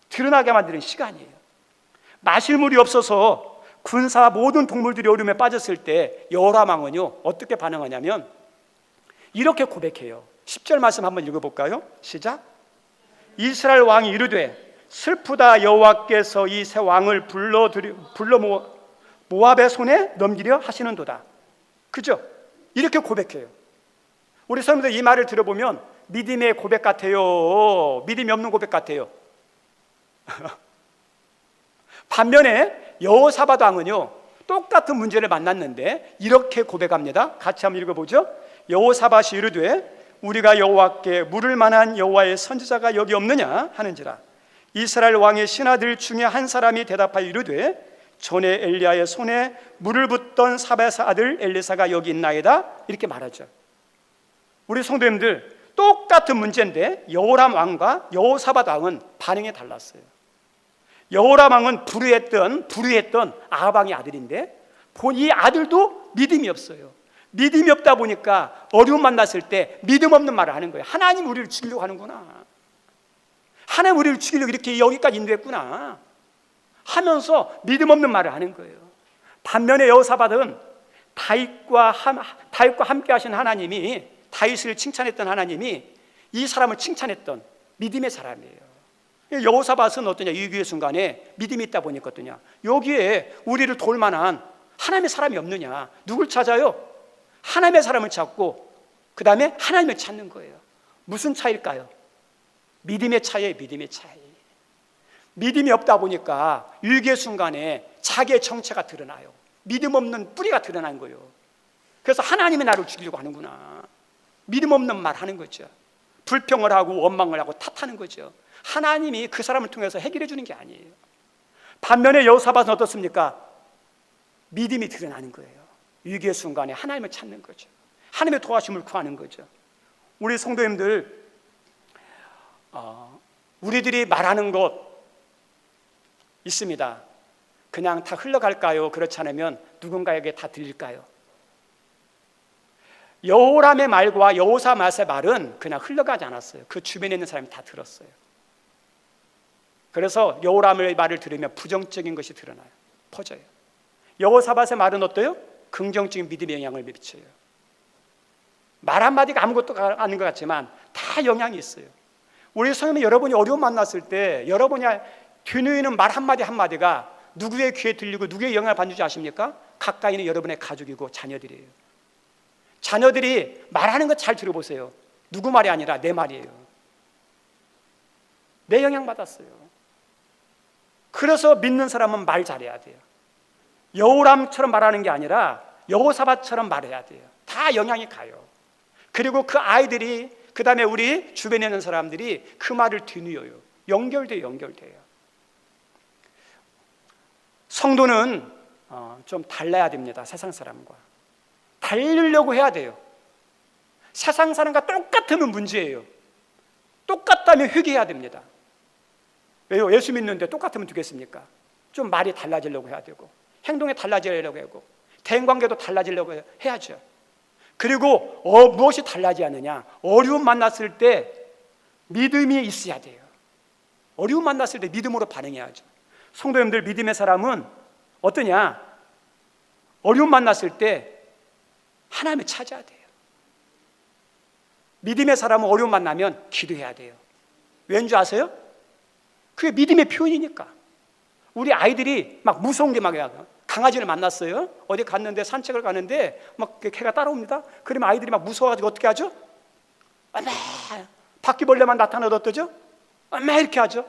드러나게 만드는 시간이에요. 마실 물이 없어서 군사 모든 동물들이 어려움에 빠졌을 때 여호람 왕은요 어떻게 반응하냐면 이렇게 고백해요. 10절 말씀 한번 읽어볼까요? 시작. 이스라엘 왕이 이르되 슬프다, 여호와께서 이 새 왕을 불러 모압의 손에 넘기려 하시는도다. 그죠? 이렇게 고백해요. 우리 성도들 이 말을 들어보면 믿음의 고백 같아요? 믿음이 없는 고백 같아요? 반면에 여호사밧 왕은요 똑같은 문제를 만났는데 이렇게 고백합니다. 같이 한번 읽어보죠. 여호사밧이 이르되 우리가 여호와께 물을 만한 여호와의 선지자가 여기 없느냐 하는지라. 이스라엘 왕의 신하들 중에 한 사람이 대답하여 이르되 전에 엘리야의 손에 물을 붓던 사밧의 아들 엘리사가 여기 있나이다. 이렇게 말하죠. 우리 성도님들 똑같은 문제인데 여호람 왕과 여호사밧 왕은 반응이 달랐어요. 여호람 왕은 불의했던 아합 왕의 아들인데 이 아들도 믿음이 없어요. 믿음이 없다 보니까 어려움 만났을 때 믿음 없는 말을 하는 거예요. 하나님 우리를 죽이려고 하는구나, 하나님 우리를 죽이려고 이렇게 여기까지 인도했구나 하면서 믿음 없는 말을 하는 거예요. 반면에 여호사밧은 다윗과 함께 하신 하나님이, 다윗을 칭찬했던 하나님이 이 사람을 칭찬했던 믿음의 사람이에요. 여호사밧은 어떠냐, 위기의 순간에 믿음이 있다 보니까 어떠냐, 여기에 우리를 도울 만한 하나님의 사람이 없느냐. 누굴 찾아요? 하나님의 사람을 찾고 그 다음에 하나님을 찾는 거예요. 무슨 차이일까요? 믿음의 차이예요. 믿음의 차이. 믿음이 없다 보니까 위기의 순간에 자기의 정체가 드러나요. 믿음 없는 뿌리가 드러난 거예요. 그래서 하나님이 나를 죽이려고 하는구나, 믿음 없는 말 하는 거죠. 불평을 하고 원망을 하고 탓하는 거죠. 하나님이 그 사람을 통해서 해결해 주는 게 아니에요. 반면에 여호사밧은 어떻습니까? 믿음이 드러나는 거예요. 위기의 순간에 하나님을 찾는 거죠. 하나님의 도와줌을 구하는 거죠. 우리 성도님들, 우리들이 말하는 것 있습니다. 그냥 다 흘러갈까요? 그렇지 않으면 누군가에게 다 들릴까요? 여호람의 말과 여호사밧의 말은 그냥 흘러가지 않았어요. 그 주변에 있는 사람이 다 들었어요. 그래서 여호람의 말을 들으면 부정적인 것이 드러나요. 퍼져요. 여호사밧의 말은 어때요? 긍정적인 믿음의 영향을 미쳐요. 말 한마디가 아무것도 아닌 것 같지만 다 영향이 있어요. 우리 성도님, 여러분이 어려움 만났을 때 여러분이 뒤누이는 말 한마디 한마디가 누구의 귀에 들리고 누구의 영향을 받는지 아십니까? 가까이 있는 여러분의 가족이고 자녀들이에요. 자녀들이 말하는 거 잘 들어보세요. 누구 말이 아니라 내 말이에요. 내 영향 받았어요. 그래서 믿는 사람은 말 잘해야 돼요. 여호람처럼 말하는 게 아니라 여호사밧처럼 말해야 돼요. 다 영향이 가요. 그리고 그 아이들이, 그 다음에 우리 주변에 있는 사람들이 그 말을 뒤누어요. 연결돼요. 성도는 좀 달라야 됩니다. 세상 사람과 달리려고 해야 돼요. 세상 사람과 똑같으면 문제예요. 똑같다면 회개해야 됩니다. 왜요? 예수 믿는데 똑같으면 되겠습니까? 좀 말이 달라지려고 해야 되고, 행동이 달라지려고 하고, 대인관계도 달라지려고 해야죠. 그리고 무엇이 달라지지 않느냐? 어려움 만났을 때 믿음이 있어야 돼요. 어려움 만났을 때 믿음으로 반응해야죠. 성도님들, 믿음의 사람은 어떠냐? 어려움 만났을 때 하나님을 찾아야 돼요. 믿음의 사람은 어려움 만나면 기도해야 돼요. 왠지 아세요? 그게 믿음의 표현이니까. 우리 아이들이 막 무서운 게 막 강아지를 만났어요. 어디 갔는데, 산책을 가는데 막 개가 따라옵니다. 그러면 아이들이 막 무서워가지고 어떻게 하죠? 엄마, 바퀴벌레만 나타나도 어떠죠? 엄마 이렇게 하죠.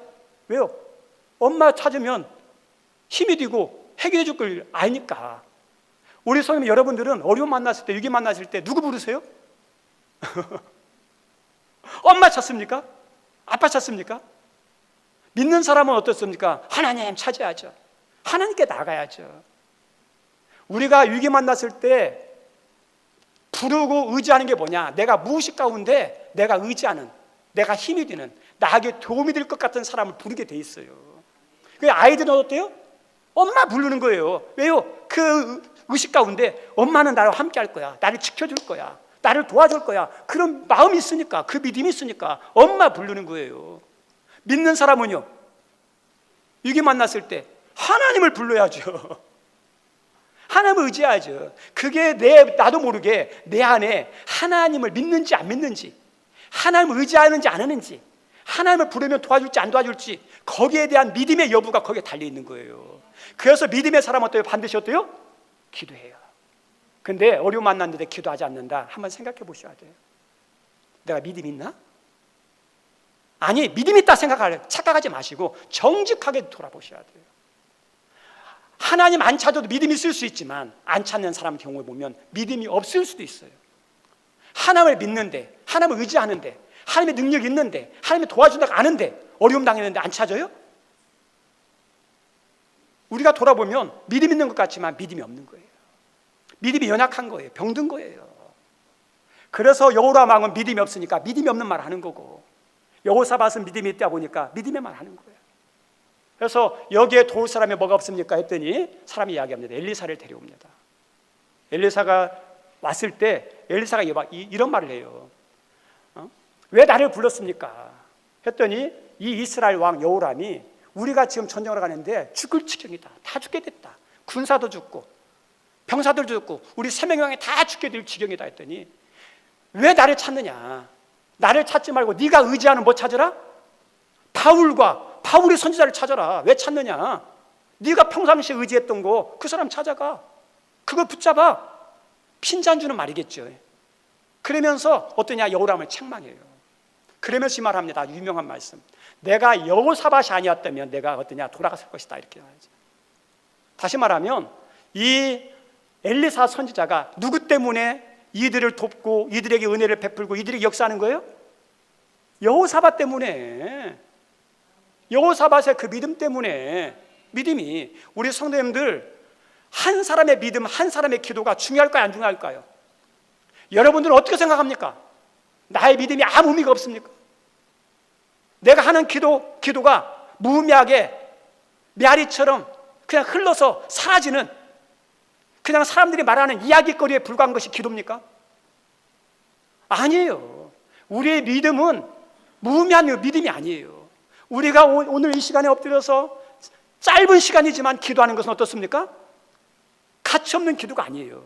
왜요? 엄마 찾으면 힘이 되고 해결해 줄 걸 아니까. 우리 성도님, 여러분들은 어려움 만났을 때, 위기 만났을 때 누구 부르세요? 엄마 찾습니까? 아빠 찾습니까? 믿는 사람은 어떻습니까? 하나님 찾아야죠. 하나님께 나가야죠. 우리가 위기 만났을 때 부르고 의지하는 게 뭐냐? 내가 무의식 가운데 내가 의지하는, 내가 힘이 되는, 나에게 도움이 될 것 같은 사람을 부르게 돼 있어요. 그 아이들은 어때요? 엄마 부르는 거예요. 왜요? 그 의식 가운데 엄마는 나와 함께 할 거야, 나를 지켜줄 거야, 나를 도와줄 거야, 그런 마음이 있으니까, 그 믿음이 있으니까 엄마 부르는 거예요. 믿는 사람은요, 위기 만났을 때 하나님을 불러야죠. 하나님을 의지해야죠. 그게 나도 모르게 내 안에 하나님을 믿는지 안 믿는지, 하나님을 의지하는지 안 하는지, 하나님을 부르면 도와줄지 안 도와줄지, 거기에 대한 믿음의 여부가 거기에 달려있는 거예요. 그래서 믿음의 사람은 어때요? 반드시 어때요? 기도해요. 근데 어려움 만났는데 기도하지 않는다, 한번 생각해 보셔야 돼요. 내가 믿음 있나? 아니, 믿음 있다 착각하지 마시고 정직하게 돌아보셔야 돼요. 하나님 안 찾아도 믿음이 있을 수 있지만 안 찾는 사람 경우에 보면 믿음이 없을 수도 있어요. 하나님을 믿는데, 하나님을 의지하는데, 하나님의 능력이 있는데, 하나님이 도와준다고 아는데 어려움 당했는데 안 찾아요? 우리가 돌아보면 믿음 있는 것 같지만 믿음이 없는 거예요. 믿음이 연약한 거예요. 병든 거예요. 그래서 여호람 왕은 믿음이 없으니까 믿음이 없는 말 하는 거고, 여호사밧은 믿음이 있다 보니까 믿음의 말 하는 거예요. 그래서 여기에 도울 사람이 뭐가 없습니까? 했더니 사람이 이야기합니다. 엘리사를 데려옵니다. 엘리사가 왔을 때 엘리사가 이런 말을 해요. 왜 나를 불렀습니까? 했더니 이 이스라엘 왕 여호람이 우리가 지금 전쟁을 가는데 죽을 지경이다, 다 죽게 됐다, 군사도 죽고 병사들 죽고 우리 3명이 다 죽게 될 지경이다 했더니 왜 나를 찾느냐? 나를 찾지 말고 네가 의지하는 뭐 찾으라? 바울의 선지자를 찾아라. 왜 찾느냐? 네가 평상시에 의지했던 거 그 사람 찾아가, 그걸 붙잡아. 핀잔주는 말이겠죠. 그러면서 어떠냐? 여호람을 책망해요. 그러면서 이 말합니다. 유명한 말씀. 내가 여호사밧이 아니었다면 내가 어떠냐? 돌아갔을 것이다, 이렇게 말하죠. 다시 말하면 이 엘리사 선지자가 누구 때문에 이들을 돕고 이들에게 은혜를 베풀고 이들에게 역사하는 거예요? 여호사밧 때문에. 여호사밧의 그 믿음 때문에. 믿음이, 우리 성도님들 한 사람의 믿음, 한 사람의 기도가 중요할까요, 안 중요할까요? 여러분들은 어떻게 생각합니까? 나의 믿음이 아무 의미가 없습니까? 내가 하는 기도가 무의미하게 메아리처럼 그냥 흘러서 사라지는, 그냥 사람들이 말하는 이야기거리에 불과한 것이 기도입니까? 아니에요. 우리의 믿음은 무의미한 믿음이 아니에요. 우리가 오늘 이 시간에 엎드려서 짧은 시간이지만 기도하는 것은 어떻습니까? 가치없는 기도가 아니에요.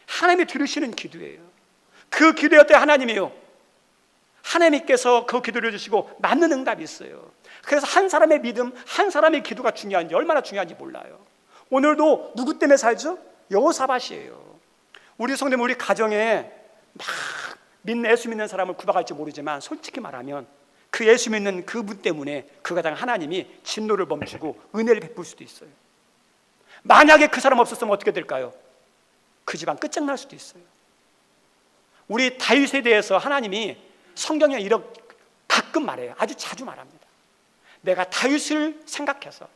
하나님이 들으시는 기도예요. 그 기도에 어때? 하나님이요, 하나님께서 그 기도를 주시고 맞는 응답이 있어요. 그래서 한 사람의 믿음, 한 사람의 기도가 중요한지, 얼마나 중요한지 몰라요. 오늘도 누구 때문에 살죠? 여호사밧이에요. 우리 성도님, 우리 가정에 막 예수 믿는 사람을 구박할지 모르지만 솔직히 말하면 그 예수 믿는 그분 때문에 그 가정 하나님이 진노를 멈추고 은혜를 베풀 수도 있어요. 만약에 그 사람 없었으면 어떻게 될까요? 그 집안 끝장날 수도 있어요. 우리 다윗에 대해서 하나님이 성경에 이렇게 가끔 말해요. 아주 자주 말합니다. 내가 다윗을 생각해서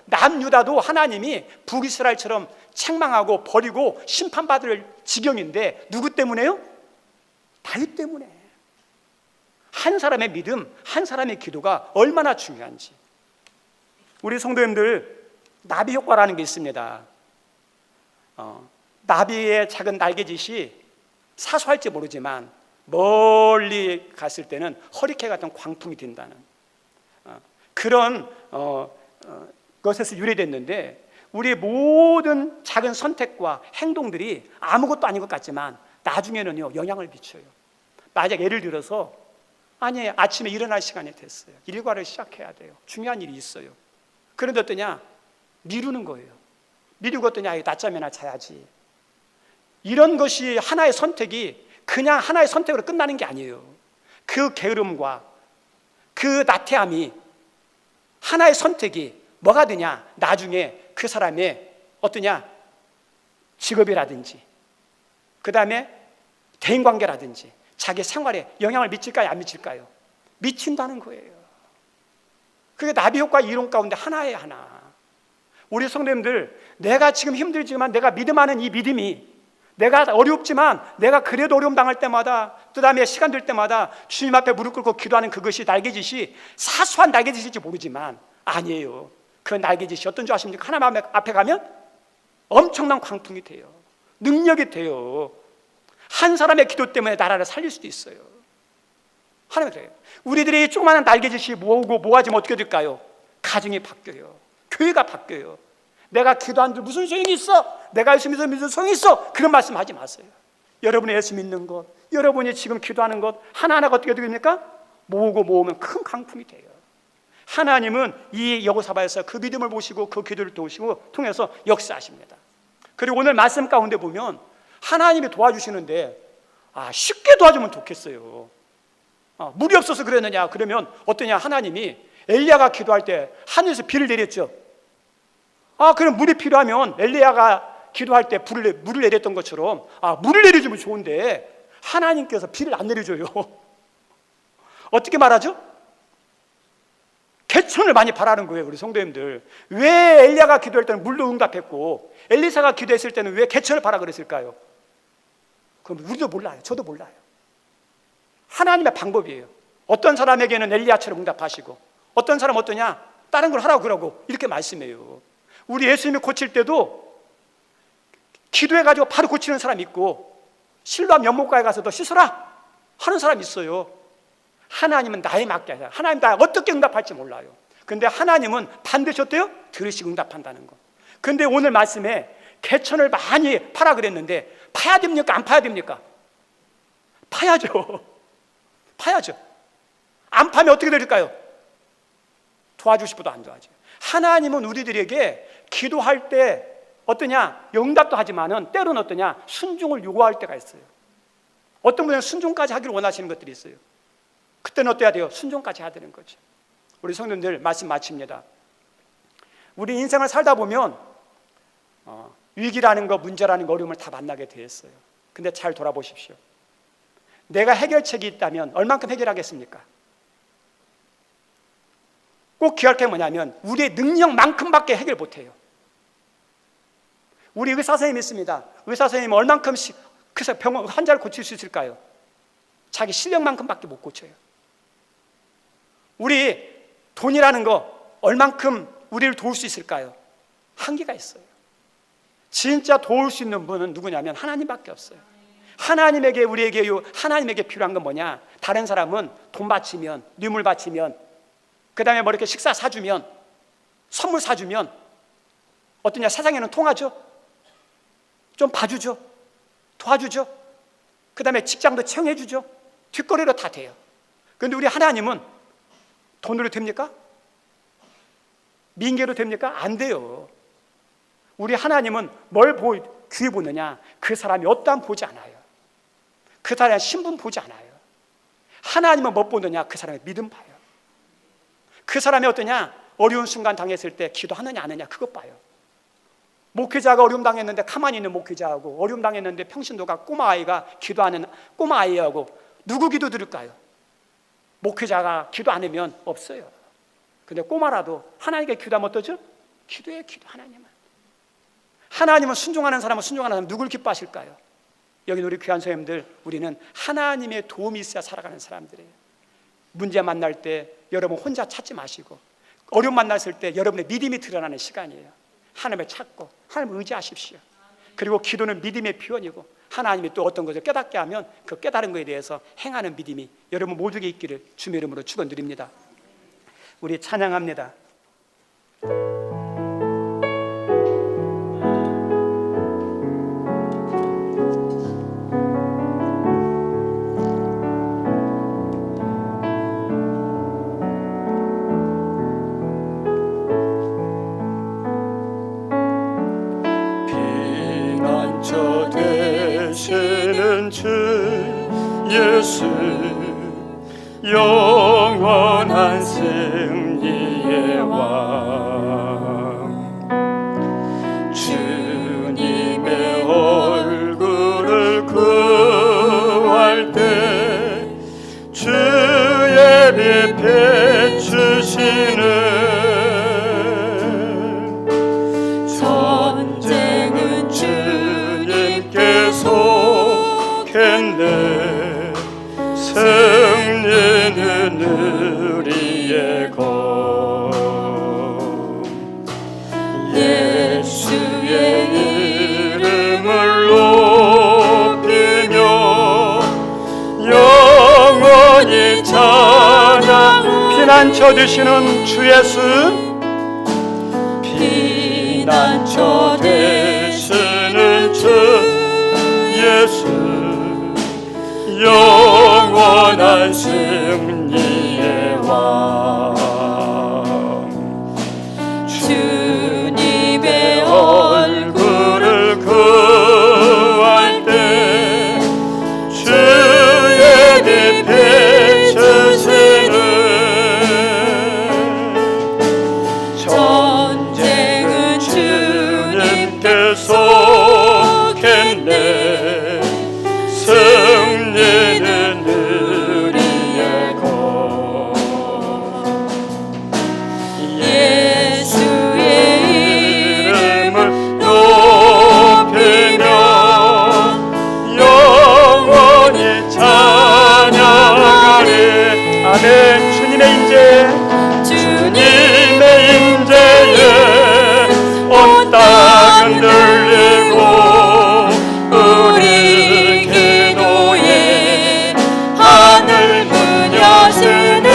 남유다도 하나님이 북이스라엘처럼 책망하고 버리고 심판받을 지경인데 누구 때문에요? 다윗 때문에. 한 사람의 믿음, 한 사람의 기도가 얼마나 중요한지. 우리 성도님들, 나비 효과라는 게 있습니다. 나비의 작은 날개짓이 사소할지 모르지만 멀리 갔을 때는 허리케인 같은 광풍이 된다는 그런 것에서 유래됐는데, 우리의 모든 작은 선택과 행동들이 아무것도 아닌 것 같지만 나중에는요 영향을 미쳐요. 만약 예를 들어서 아침에 일어날 시간이 됐어요. 일과를 시작해야 돼요. 중요한 일이 있어요. 그런데 어떠냐? 미루는 거예요. 미루고 어떠냐? 낮잠이나 자야지. 이런 것이 하나의 선택이 그냥 하나의 선택으로 끝나는 게 아니에요. 그 게으름과 그 나태함이, 하나의 선택이 뭐가 되냐? 나중에 그 사람의 어떠냐? 직업이라든지, 그 다음에 대인관계라든지 자기 생활에 영향을 미칠까요, 안 미칠까요? 미친다는 거예요. 그게 나비효과 이론 가운데 하나예요, 하나. 우리 성도님들, 내가 지금 힘들지만 내가 믿음하는 이 믿음이, 내가 어렵지만 내가 그래도 어려움 당할 때마다 그다음에 시간 될 때마다 주님 앞에 무릎 꿇고 기도하는 그것이 날개짓이 사소한 날개짓일지 모르지만 아니에요. 그 날개짓이 어떤 줄 아십니까? 하나님 앞에 가면 엄청난 광풍이 돼요. 능력이 돼요. 한 사람의 기도 때문에 나라를 살릴 수도 있어요. 하나님 그래요. 우리들이 조그마한 날개짓이 모아지면 어떻게 될까요? 가정이 바뀌어요. 교회가 바뀌어요. 내가 기도하는데 무슨 소용이 있어? 내가 예수 믿어서 무슨 소용이 있어? 그런 말씀 하지 마세요. 여러분이 예수 믿는 것, 여러분이 지금 기도하는 것 하나하나가 어떻게 됩니까? 모으면 큰 강풍이 돼요. 하나님은 이 여호사밧에서 그 믿음을 보시고 그 기도를 통해서 역사하십니다. 그리고 오늘 말씀 가운데 보면 하나님이 도와주시는데 쉽게 도와주면 좋겠어요. 물이 없어서 그랬느냐? 그러면 어떠냐? 하나님이 엘리야가 기도할 때 하늘에서 비를 내렸죠. 그럼 물이 필요하면 엘리야가 기도할 때 물을 내렸던 것처럼 물을 내려주면 좋은데 하나님께서 비를 안 내려줘요. 어떻게 말하죠? 개천을 많이 바라는 거예요. 우리 성도님들, 왜 엘리야가 기도할 때는 물로 응답했고 엘리사가 기도했을 때는 왜 개천을 바라 그랬을까요? 그럼 우리도 몰라요. 저도 몰라요. 하나님의 방법이에요. 어떤 사람에게는 엘리야처럼 응답하시고 어떤 사람 어떠냐? 다른 걸 하라고 그러고 이렇게 말씀해요. 우리 예수님이 고칠 때도 기도해가지고 바로 고치는 사람 있고 실로암 연못가에 가서 너 씻어라 하는 사람 있어요. 하나님은 나에 맞게 하세요. 하나님 나 어떻게 응답할지 몰라요. 근데 하나님은 반드시 어때요? 들으시고 응답한다는 거. 근데 오늘 말씀에 개천을 많이 파라 그랬는데 파야 됩니까? 안 파야 됩니까? 파야죠. 파야죠. 안 파면 어떻게 될까요? 도와주시고도 안 도와줘요. 하나님은 우리들에게 기도할 때 어떠냐? 응답도 하지만은 때로는 어떠냐? 순종을 요구할 때가 있어요. 어떤 분은 순종까지 하기를 원하시는 것들이 있어요. 그때는 어때야 돼요? 순종까지 해야 되는 거죠. 우리 성도님들 말씀 마칩니다. 우리 인생을 살다 보면 위기라는 거, 문제라는 거, 어려움을 다 만나게 되었어요. 근데 잘 돌아보십시오. 내가 해결책이 있다면 얼만큼 해결하겠습니까? 꼭 기억할 게 뭐냐면 우리의 능력만큼밖에 해결 못해요. 우리 의사 선생님이 있습니다. 의사 선생님은 얼만큼씩 그래서 병원 환자를 고칠 수 있을까요? 자기 실력만큼밖에 못 고쳐요. 우리 돈이라는 거 얼만큼 우리를 도울 수 있을까요? 한계가 있어요. 진짜 도울 수 있는 분은 누구냐면 하나님밖에 없어요. 하나님에게 하나님에게 필요한 건 뭐냐? 다른 사람은 돈 바치면, 뇌물 바치면, 그 다음에 뭐 이렇게 식사 사주면, 선물 사주면 어떠냐? 세상에는 통하죠. 좀 봐주죠. 도와주죠. 그 다음에 직장도 채용해주죠. 뒷거리로 다 돼요. 그런데 우리 하나님은 돈으로 됩니까? 민계로 됩니까? 안 돼요. 우리 하나님은 뭘 귀해 보느냐? 그 사람이 어떠한 보지 않아요. 그 사람의 신분 보지 않아요. 하나님은 못 보느냐? 그 사람의 믿음 봐요. 그 사람이 어떠냐? 어려운 순간 당했을 때 기도하느냐 안 하느냐 그것 봐요. 목회자가 어려움 당했는데 가만히 있는 목회자하고 어려움 당했는데 평신도가 꼬마아이가 기도하는 꼬마아이하고 누구 기도 들을까요? 목회자가 기도 안 하면 없어요. 근데 꼬마라도 하나님께 기도하면 어떠죠? 기도해요. 기도. 하나님은 순종하는 사람은 순종하는 사람 누굴 기뻐하실까요? 여기 우리 귀한 선생님들, 우리는 하나님의 도움이 있어야 살아가는 사람들이에요. 문제 만날 때 여러분 혼자 찾지 마시고 어려움 만났을 때 여러분의 믿음이 드러나는 시간이에요. 하나님을 찾고 하나님을 의지하십시오. 그리고 기도는 믿음의 표현이고 하나님이 또 어떤 것을 깨닫게 하면 그 깨달은 것에 대해서 행하는 믿음이 여러분 모두에게 있기를 주님의 이름으로 축원드립니다. 우리 찬양합니다. 되시는 주 예수 영원한 승리의 왕 주님의 얼굴을 구할 때 주의 빛 비추시는 속했네 승리는 우리의 것. 예수의 이름을 높이며 영원히 찬양. 피난처 되시는 주 예수, 피난처 되시는 주 예수, 영원한 승리의 왕. 주님의 얼굴을 구할 때 주의 빛 비추시는 전쟁은 주님께 속했네. 승리는 우리의 것. 예수의 이름을 높이며 영원히 찬양하리. 아멘. 주님의 임재, 주님의 임재에 온 땅은 들리고 우리 기도에 하늘 문 여시네.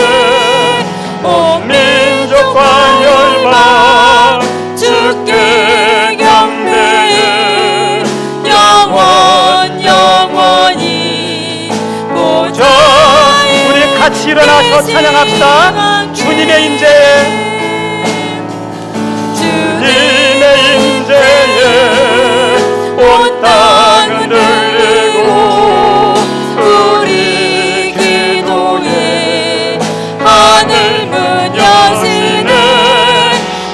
온 민족과 열방 주께 경배해. 영원히 보좌 우리 같이 일어나서 찬양합시다. 주님의 임재에, 주님의 임재에 온 땅은 들리고 우리 기도에 하늘 문 여시네.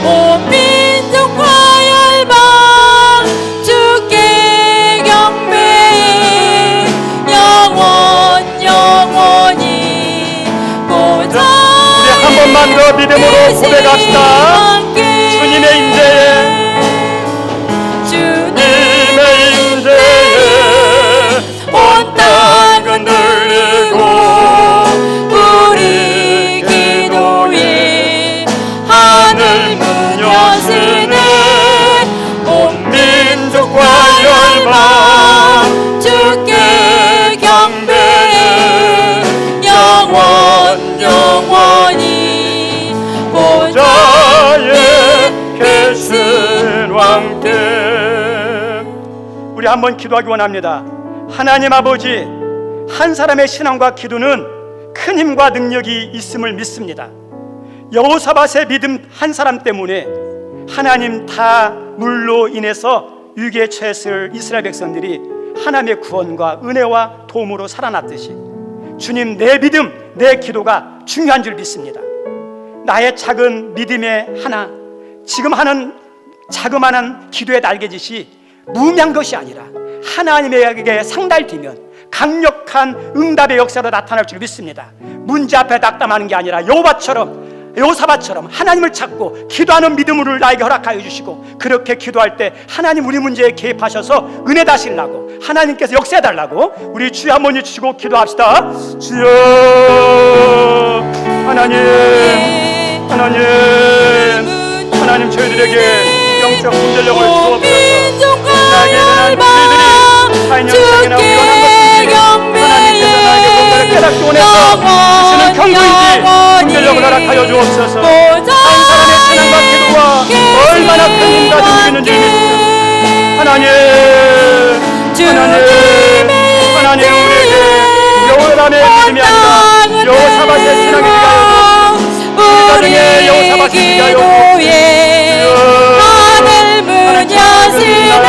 온 민족과 열방 주께 경배해. 영원히 보좌 우리 한 번만 더 믿음으로 고백합시다. 주님의 임재에, 주님의 임재에 온 땅은 들리고 우리 기도에 하늘 문 여시네. 온 민족과 열방 주께 경배해. 영원히 보좌에 계신 왕께. 우리 한번 기도하기 원합니다. 하나님 아버지, 한 사람의 신앙과 기도는 큰 힘과 능력이 있음을 믿습니다. 여호사밧의 믿음 한 사람 때문에 하나님 다 물로 인해서 위기에 처했을 이스라엘 백성들이 하나님의 구원과 은혜와 도움으로 살아났듯이 주님, 내 믿음, 내 기도가 중요한 줄 믿습니다. 나의 작은 믿음의 하나, 지금 하는 자그마한 기도의 날개짓이 무의미한 것이 아니라 하나님에게 상달되면 강력한 응답의 역사로 나타날 줄 믿습니다. 문제 앞에 낙담하는 게 아니라 여호사밧처럼 하나님을 찾고 기도하는 믿음을 나에게 허락하여 주시고, 그렇게 기도할 때 하나님 우리 문제에 개입하셔서 은혜 다시려고, 하나님께서 역사해달라고 우리 주여 한번 주시고 기도합시다. 주여, 하나님 저희들에게 영적 분별력을 주옵소서. 나에게 일어난 일들이 타인의 영상이나 위험한 것인지 하나님께서 나에게 뭔가를 깨닫기 원해서 주시는 경고인지 분별력을 허락하여 주옵소서. 한 사람의 신앙과 기도가 얼마나 큰 힘과 능력이 있는지 믿습니다. 하나님 우리에게 여호람의 믿음이 아니라 여호사밧의 신앙이 되게 하여 주옵소서. 우리 가정에 여호사밧이 되게 하여 주옵소서. 하늘 문 여시네.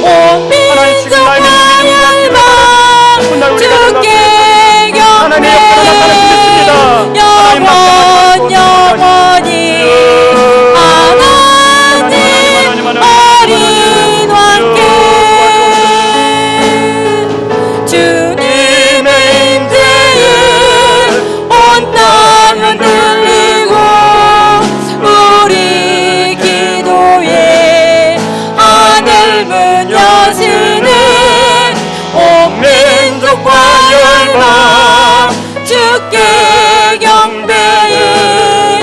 온 민족과 열방 주께 하나님의 역사를 나타낼 수 있습니다. 영원히 하나님 어린 왕께 주님의 임재에 온 땅은 들리고 우리 기도에 하늘 문 여시네. 온 민족과 열방 주께 경배해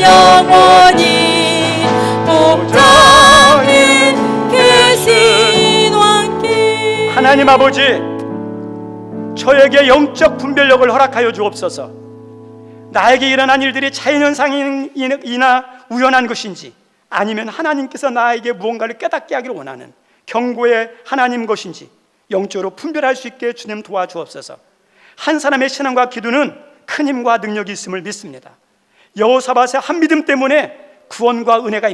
영원히 복장에 계신 왕께. 하나님 아버지, 저에게 영적 분별력을 허락하여 주옵소서. 나에게 일어난 일들이 자연현상이나 우연한 것인지, 아니면 하나님께서 나에게 무언가를 깨닫게 하기를 원하는 경고의 하나님 것인지 영적으로 분별할 수 있게 주님 도와주옵소서. 한 사람의 신앙과 기도는 큰 힘과 능력이 있음을 믿습니다. 여호사밧의 한 믿음 때문에 구원과 은혜가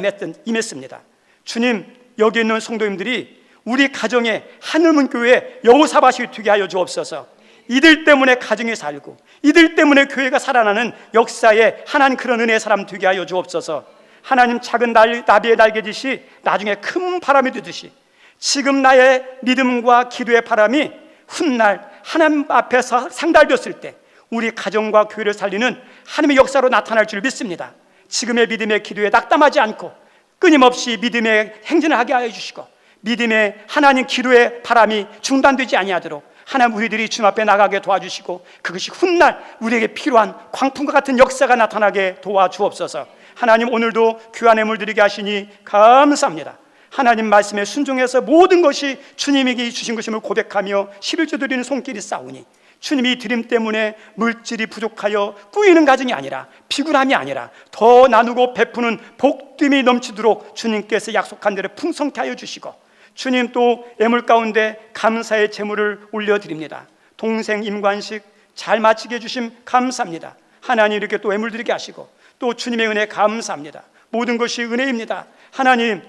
임했습니다. 주님, 여기 있는 성도님들이 우리 가정에 하늘문교회 여호사밧이 되게 하여 주옵소서. 이들 때문에 가정이 살고, 이들 때문에 교회가 살아나는 역사에 하나님 그런 은혜의 사람 되게 하여 주옵소서. 하나님, 작은 나비의 날개짓이 나중에 큰 바람이 되듯이 지금 나의 믿음과 기도의 바람이 훗날 하나님 앞에서 상달되었을 때 우리 가정과 교회를 살리는 하나님의 역사로 나타날 줄 믿습니다. 지금의 믿음의 기도에 낙담하지 않고 끊임없이 믿음의 행진을 하게 하여 주시고, 믿음의 하나님 기도의 바람이 중단되지 아니하도록 하나님 우리들이 주님 앞에 나가게 도와주시고, 그것이 훗날 우리에게 필요한 광풍과 같은 역사가 나타나게 도와주옵소서. 하나님, 오늘도 귀한 예물 드리게 하시니 감사합니다. 하나님 말씀에 순종해서 모든 것이 주님에게 주신 것임을 고백하며 11조 드리는 손길이 싸우니, 주님이 드림 때문에 물질이 부족하여 꾸이는 가정이 아니라, 비굴함이 아니라 더 나누고 베푸는 복됨이 넘치도록 주님께서 약속한 대로 풍성케 하여 주시고, 주님 또 예물 가운데 감사의 제물을 올려드립니다. 동생 임관식 잘 마치게 해주심 감사합니다. 하나님, 이렇게 또 예물 드리게 하시고 또 주님의 은혜 감사합니다. 모든 것이 은혜입니다. 하나님,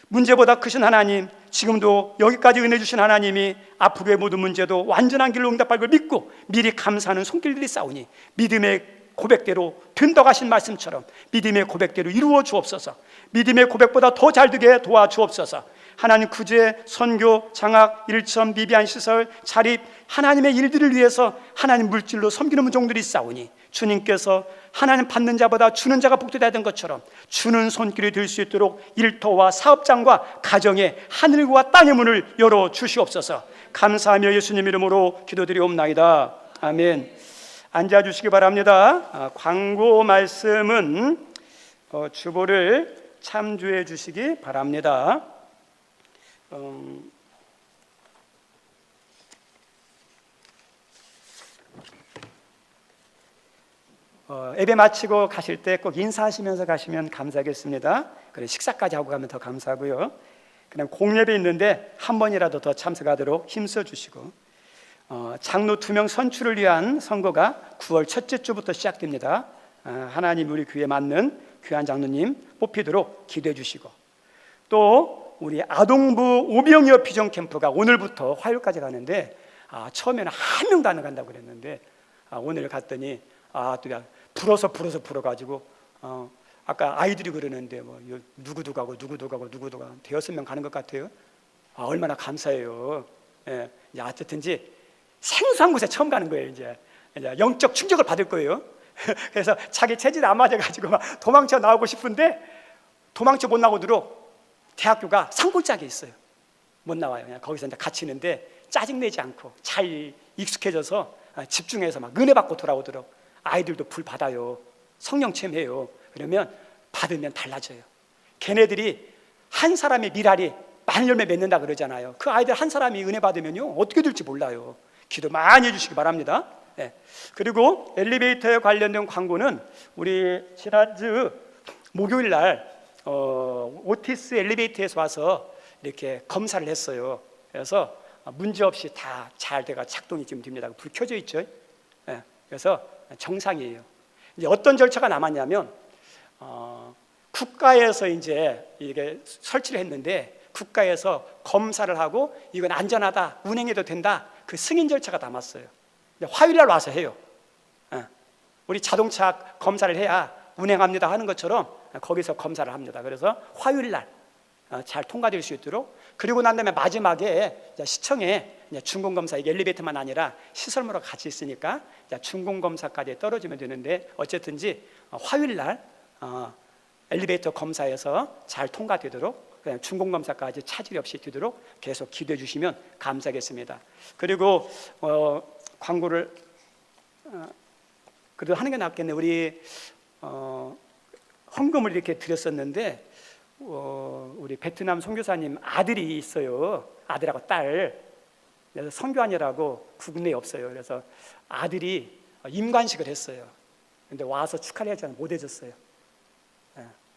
문제보다 크신 하나님, 지금도 여기까지 은혜 주신 하나님이 앞으로의 모든 문제도 완전한 길로 응답할 걸 믿고 미리 감사하는 손길들이 싸우니, 믿음의 고백대로 된다고 하신 말씀처럼 믿음의 고백대로 이루어 주옵소서. 믿음의 고백보다 더 잘 되게 도와주옵소서. 하나님, 구제, 선교, 장학, 일천, 미비한 시설, 자립, 하나님의 일들을 위해서 하나님 물질로 섬기는 문종들이 싸우니, 주님께서 하나님 받는 자보다 주는 자가 복되다던 것처럼 주는 손길이 될 수 있도록 일터와 사업장과 가정에 하늘과 땅의 문을 열어 주시옵소서. 감사하며 예수님 이름으로 기도드리옵나이다. 아멘. 앉아주시기 바랍니다. 광고 말씀은 주보를 참조해 주시기 바랍니다. 예배 마치고 가실 때 꼭 인사하시면서 가시면 감사하겠습니다. 그래, 식사까지 하고 가면 더 감사하고요. 그냥 공예배 있는데 한 번이라도 더 참석하도록 힘써 주시고, 장로 2명 선출을 위한 선거가 9월 첫째 주부터 시작됩니다. 하나님 우리 교회에 맞는 귀한 장로님 뽑히도록 기도해 주시고, 또 우리 아동부 오병이어 비전 캠프가 오늘부터 화요일까지 가는데, 처음에는 한 명도 안 간다고 그랬는데 오늘 갔더니 또 불어가지고 아까 아이들이 그러는데 뭐 누구도 가고 대여섯 명 가는 것 같아요. 얼마나 감사해요. 예, 이제 어쨌든지 생소한 곳에 처음 가는 거예요. 이제 영적 충격을 받을 거예요. 그래서 자기 체질에 안 맞아가지고 막 도망쳐 나오고 싶은데 도망쳐 못 나오도록 대학교가 산골짜기에 있어요. 못 나와요. 그냥 거기서 이제 갇히는데 짜증내지 않고 잘 익숙해져서 집중해서 막 은혜 받고 돌아오도록, 아이들도 불 받아요. 성령 체험해요. 그러면 받으면 달라져요. 걔네들이 한 사람의 미랄이 많은 열매 맺는다 그러잖아요. 그 아이들 한 사람이 은혜 받으면요 어떻게 될지 몰라요. 기도 많이 해주시기 바랍니다. 네. 그리고 엘리베이터에 관련된 광고는 우리 지난주 목요일 날 오티스 엘리베이터에서 와서 이렇게 검사를 했어요. 그래서 문제없이 다 잘 돼가 작동이 지금 됩니다. 불 켜져 있죠. 네. 그래서 정상이에요. 이제 어떤 절차가 남았냐면 국가에서 이제 이게 설치를 했는데 국가에서 검사를 하고 이건 안전하다, 운행해도 된다, 그 승인 절차가 남았어요. 화요일날 와서 해요. 우리 자동차 검사를 해야 운행합니다 하는 것처럼 거기서 검사를 합니다. 그래서 화요일날 잘 통과될 수 있도록, 그리고 난 다음에 마지막에 시청에 준공검사, 이게 엘리베이터만 아니라 시설물과 같이 있으니까 준공검사까지 떨어지면 되는데, 어쨌든지 화요일날 엘리베이터 검사에서 잘 통과되도록 그다음에 중공검사까지 차질 없이 되도록 계속 기도해 주시면 감사하겠습니다. 그리고 광고를 그래도 하는 게 낫겠네. 우리 헌금을 이렇게 드렸었는데 우리 베트남 선교사님 아들이 있어요. 아들하고 딸. 그래서 선교하느라고 국내에 없어요. 그래서 아들이 임관식을 했어요. 근데 와서 축하를 하지 않아 못 해줬어요.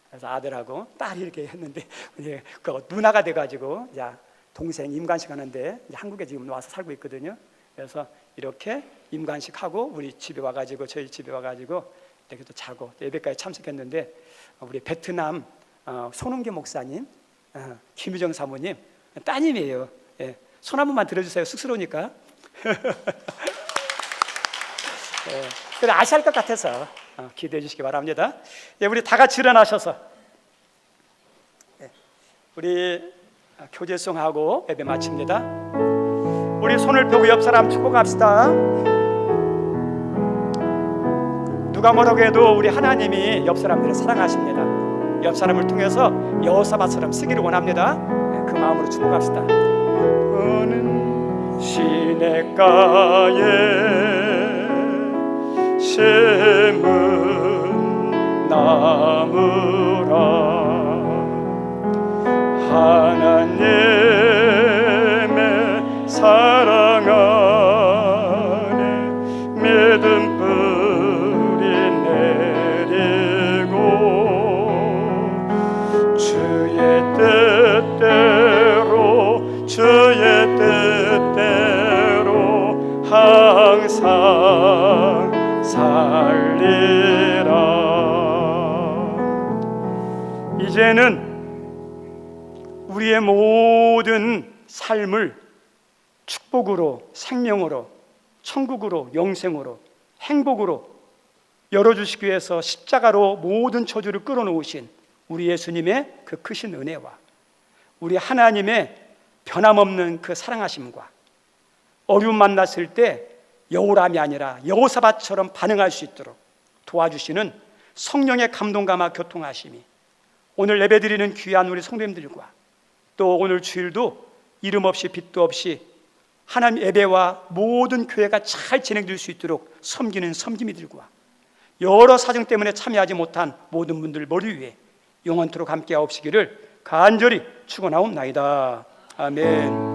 그래서 아들하고 딸이 이렇게 했는데 이제 그 누나가 돼가지고 이제 동생 임관식 하는데 이제 한국에 지금 와서 살고 있거든요. 그래서 이렇게 임관식하고 우리 집에 와가지고 저희 집에 와가지고 이렇게 또 자고 예배까지 참석했는데 우리 베트남 손흥규 목사님, 김유정 사모님 따님이에요. 예, 손 한 번만 들어주세요. 쑥스러우니까. 예, 그래 아시할 것 같아서 기대해 주시기 바랍니다. 예, 우리 다 같이 일어나셔서 우리 교제송하고 예배 마칩니다. 우리 손을 펴고 옆 사람 축복합시다. 누가 뭐라고 해도 우리 하나님이 옆 사람들을 사랑하십니다. 옆 사람을 통해서 여호사밧처럼 쓰기를 원합니다. 그 마음으로 축복합시다. 어느 시냇가에 심은 나무라 하나님의 사랑 안에 믿음 뿌리 내리고 주의 뜻대로 항상 살리라. 이제는 우리의 모든 삶을 축복으로, 생명으로, 천국으로, 영생으로, 행복으로 열어주시기 위해서 십자가로 모든 저주를 끌어놓으신 우리 예수님의 그 크신 은혜와 우리 하나님의 변함없는 그 사랑하심과 어려움 만났을 때 여호람이 아니라 여호사밧처럼 반응할 수 있도록 도와주시는 성령의 감동감화 교통하심이 오늘 예배드리는 귀한 우리 성도님들과 또 오늘 주일도 이름 없이 빛도 없이 하나님 예배와 모든 교회가 잘 진행될 수 있도록 섬기는 섬김이들과 여러 사정 때문에 참여하지 못한 모든 분들 머리 위에 영원토록 함께하옵시기를 간절히 축원하옵나이다. 아멘.